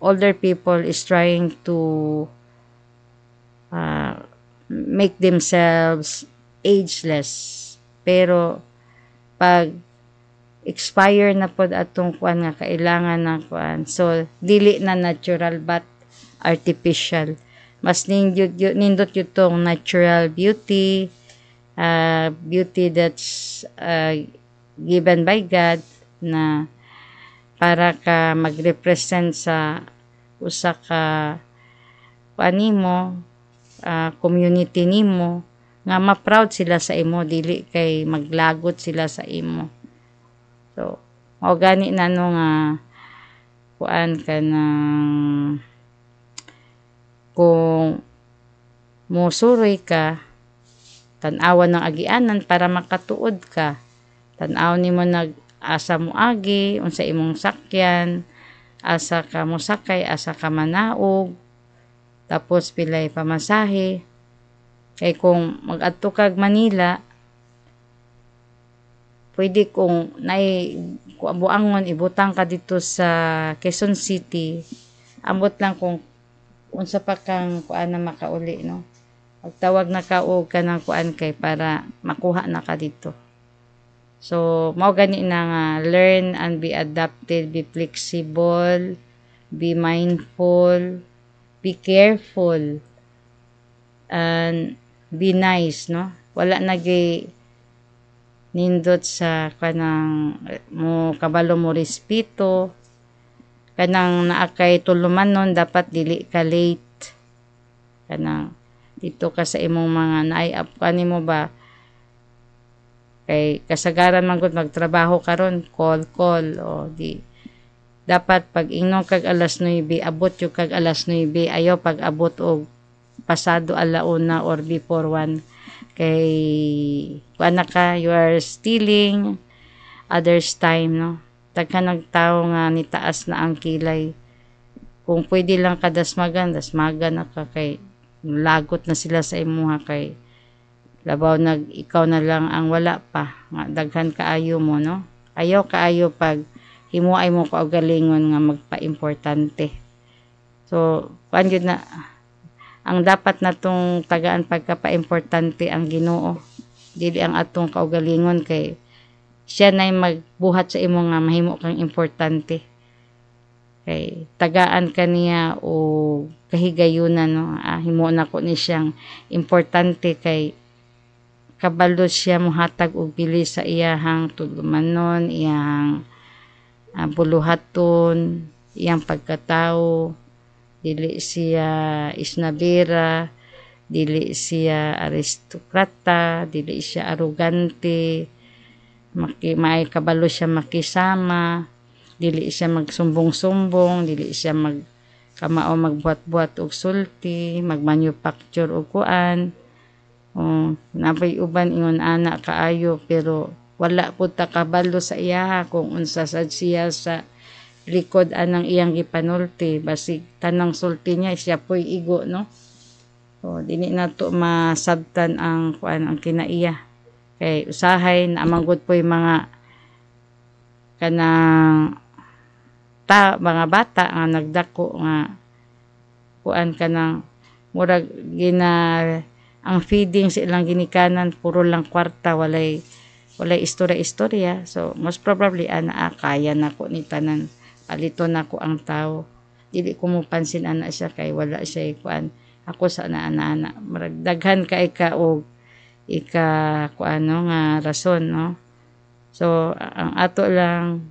older people is trying to make themselves ageless. Pero pag expire na pod atong kuan nga kailangan na kuan, so dili na natural but artificial. Mas nindot yun tong natural beauty, beauty that's given by God, na para ka mag-represent sa usa ka kuan nimo, community nimo, nga ma-proud sila sa imo, dili kay maglagot sila sa imo. So mao gani na no nga kuan ka ng kung musuroy ka, tan-awan ng agianan para makatuod ka. Tan-aw nimo asa mo agi, unsa imong sakyan, asa ka mo sakay, asa ka manaog, tapos pilay pamasahe. Kay kung mag-adto kag Manila, pwede kung buangon ibutang ka dito sa Quezon City, ambot lang kung unsa pa kang kuan na makauli, no? Pagtawag na ka og kanang kuan kay para makuha na ka dito. So mao gani na nga, learn and be adapted, be flexible, be mindful, be careful, and be nice, no? Wala nagay nindot sa kanang mo kabalo mo respeto, kanang naakay tulumanon dapat dili ka late, kanang dito ka sa imong mga naay-up kanimo ba, kay kasagaran man gud magtrabaho karon, call o di dapat pag ingnon kag alas 9 abot yung kag alas 9, ayaw pag abot og pasado alauna or before 1, kay kuan ka, you are stealing others time, no? Daghan nagtawo nga nitaas na ang kilay. Kung pwede lang ka dasmagan na ka, kay lagot na sila sa imuha, kay labaw ikaw na lang ang wala pa, nga daghan kaayo mo, no? Ayaw kaayo pag himuay mo kaugalingon nga magpa-importante. So kuan gyud na ang dapat natong tagaan pagkapa-importante ang Ginoo, dili ang atong kaugalingon, kay siya nay magbuhat sa imo nga mahimo kang importante. Kay tagaan kaniya o kahigayunan, no? Himo na ko ni siyang importante, kay kabalo siya mohatag og bili sa iyahang tulumanon, iyang buluhaton, iyang pagkatao. Dili siya isnabera, dili siya aristokrata, dili siya arugante, may kabalo siya makisama, dili siya magsumbong-sumbong, dili siya kamao magbuat-buat og sulti, magmanufacture og kuan. Napay uban ingon ana kaayo, pero wala pud ta kabalo sa iya kung unsa sad siya sa likod anang iyang gipanulti, basig tanang sulti niya siya po'y igo, no? So dili nato masabtan ang kuan ang kinaiya, kay usahay na amanggod po'y mga kanang mga bata nga nagdako nga kuan kanang murag ang feeding sa ilang ginikanan puro lang kwarta, walay istorya. So most probably kaya nako ni tanan, palito na ko ang tao, dili ko mo pansin ana siya, kay wala siya kuan ako sa ana daghan ka og kuano nga rason, no? So ang ato lang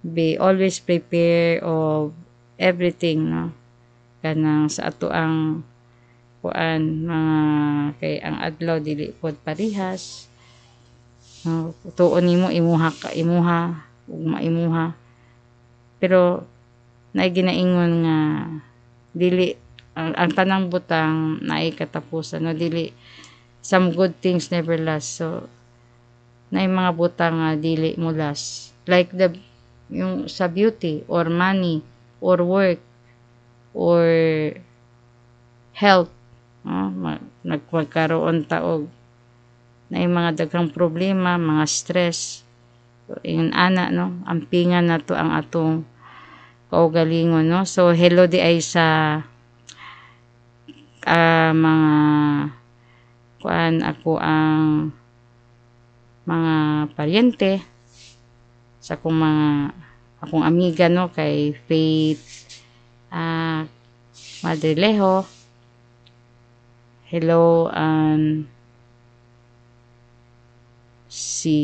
be always prepare of everything, no? Kanang sa ato ang kuan mga, kay ang adlaw dili pod parihas, no? Tuon nimo imuha ug maimuha, pero naay ginaingon nga dili ang tanang butang naay katapusan, no? Dili, some good things never last. So naay mga butang nga dili mo last, like yung sa beauty or money or work or health, no? Nagkaroon taog naay mga daghang problema, mga stress. So ingon ana, no? Ampingan nato ang atong kaugalingon, no? So hello di ay sa mga kuan ako ang mga paryente sa akong amiga no kay Faith Madrilejo. Hello, si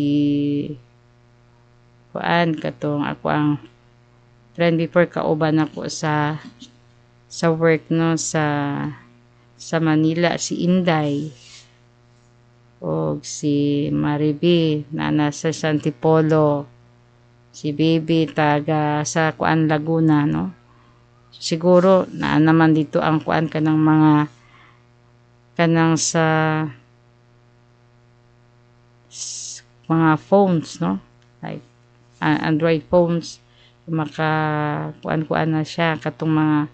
kuan katong ako ang friend before kauban ako sa work no sa Manila, si Inday o si Mariby na nasa Santipolo, si Baby taga sa kuan Laguna no. Siguro na naman dito ang kuan kanang mga kanang sa mga phones no, like Android phones, maka kuan na siya katong mga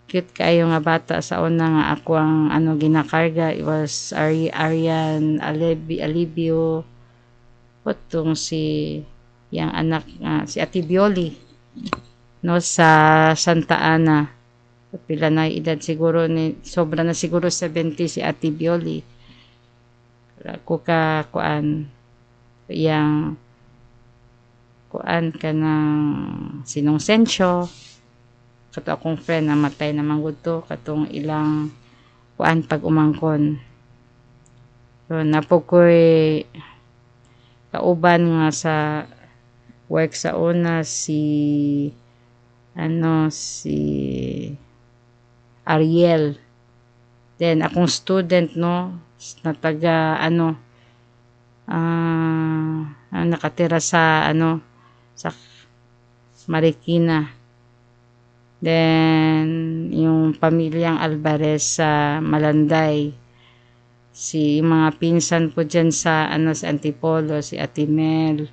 cute kayo nga bata sa una nga ako ang ginakarga. It was Arian Alibio potong si yang anak si Ate Bioli no sa Santa Ana. Pila na edad siguro ni sobra na siguro 70 si Ate Bioli. Ako ka kuan yang kuan kanang Sinong Sensyo kato akong friend namatay naman gud to katong ilang kuan pag umangkon. So napokoy kauban nga sa work sa una si Ariel. Then akong student no na taga nakatira sa sa Marikina. Then yung pamilyang Alvarez sa Malanday. Si mga pinsan ko dyan sa sa Antipolo, si Ate Mel,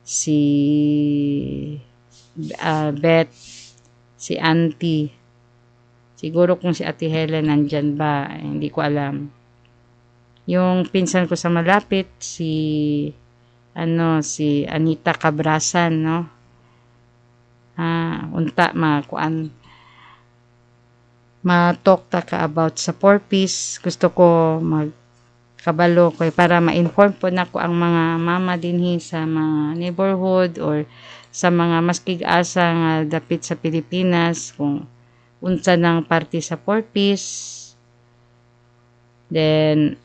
si Beth, si Auntie. Siguro kung si Ate Helen nandyan ba, hindi ko alam. Yung pinsan ko sa malapit, si Anita Cabrasan, no? Unta ma-talk ta ka about sa 4-piece. Gusto ko magkabalo ko para ma-inform po na ko ang mga mama dinhi sa mga neighborhood or sa mga maskig asa nga dapit sa Pilipinas kung unsa nang party sa 4-piece. Then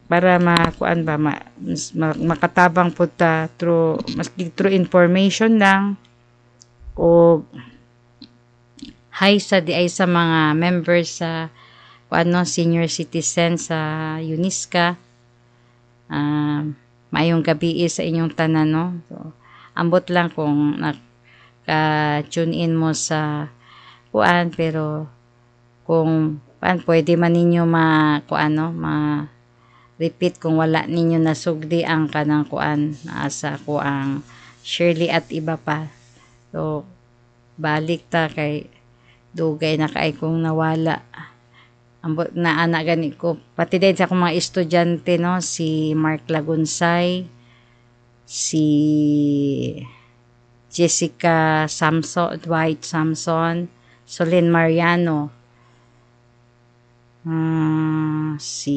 para makatabang po ta through information lang o hi sa di ay sa mga members sa senior citizen sa UNISCA. Mayong gabi sa inyong tanan no. So, ambot lang kung naka-tune in mo sa pero kung pwede man ninyo repeat kung wala ninyo nasugdi ang kanang asa ko ang Shirley at iba pa. So balik ta kay dugay na kay kung nawala ambot na anak gani ko pati din sa akong mga estudyante no, si Mark Lagunsay, si Jessica Samson, Dwight Samson, Solin Mariano, si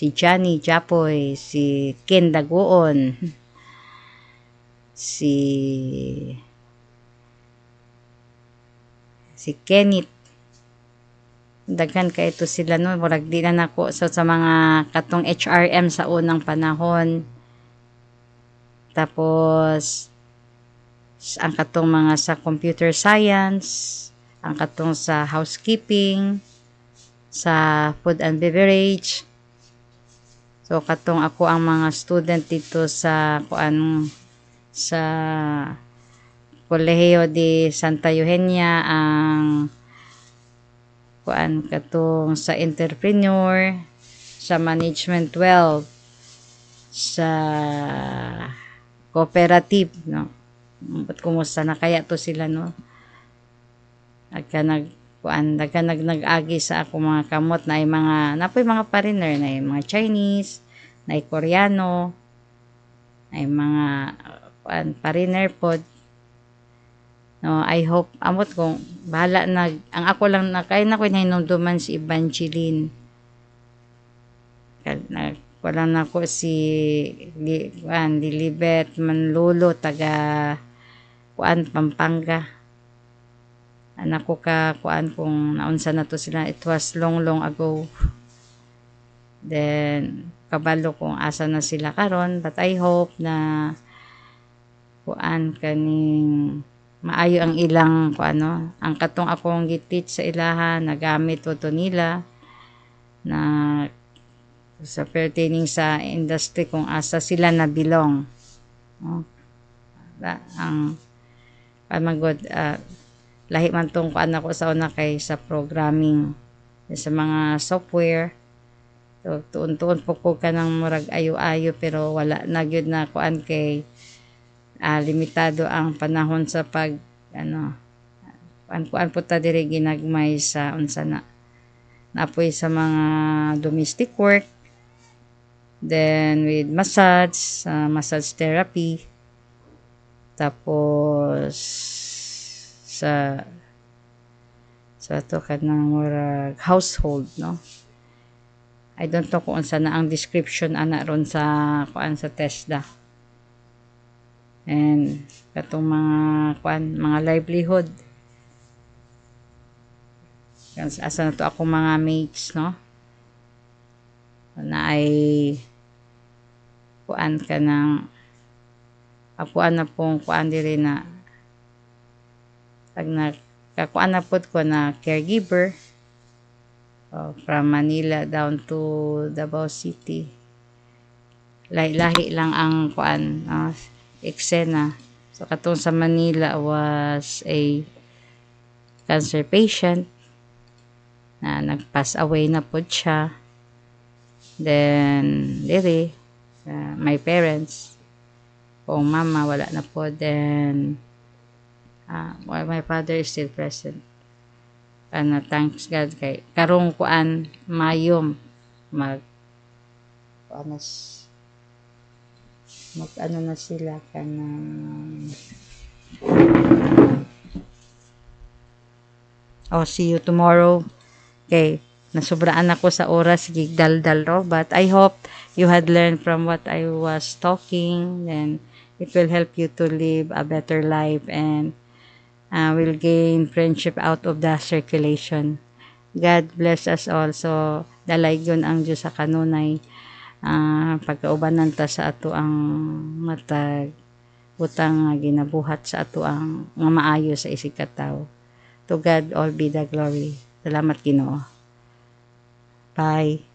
Johnny Japoy, si Ken Daguon, si Kenneth. Daghan kay ito sila no, murag di na nako so sa mga katong HRM sa unang panahon. Tapos ang katong mga sa computer science, ang katong sa housekeeping, sa food and beverage. So katong ako ang mga student dito sa sa Kolehiyo de Santa Eugenia, ang katong sa entrepreneur, sa management 12, sa cooperative no. But kumusta na kaya to sila no? Nag-agi sa ako mga kamot na mga napoy mga foreigner na mga Chinese, na Koreano, ay mga pariner pod. No, I hope amot kung bahala ang ako lang na kay na ko hinumduman si Evangeline. Walang nako si Lilibet Manlulo taga Pampanga. Anak ko ka kung naunsa na to sila, it was long ago. Then kabalo kung asa na sila karon, but I hope na kaning maayo ang ilang ang katong akong giteach sa ilaha nagamit to nila na sa pertaining sa industry kung asa sila na belong. Ang pamagod lahi man tong ako sa una kay sa programming sa mga software. So tuon-tuon po ko ka ng murag ayo-ayo pero wala na gyud na kay limitado ang panahon sa pag kuan po ta diri ginagmay sa unsa na napoy sa mga domestic work, then with massage therapy, tapos sa to kanang murag household, no? I don't know kung unsa na ang description ana ron sa sa TESDA. And katong mga livelihood asa na to ako mga mates, no, na ay ka ng na pong diri na kakuan na pod ko na caregiver from Manila down to Davao City. Lahi lang ang eksena. So katong sa Manila was a cancer patient na nag-pass away na po siya. Then diri my parents, kung mama wala na po, then my father is still present. Thanks God kay karong mayom mag na sila see you tomorrow. Okay, nasubraan ako sa oras gigdaldal ro, but I hope you had learned from what I was talking, then it will help you to live a better life and will gain friendship out of the circulation. God bless us all. So dalaygon ang Dios sa kanunay pagkaubanan ta sa ato ang matag butang ginabuhat sa ato ang nga maayo sa isig katawo. To God all be the glory. Salamat Ginoo. Bye.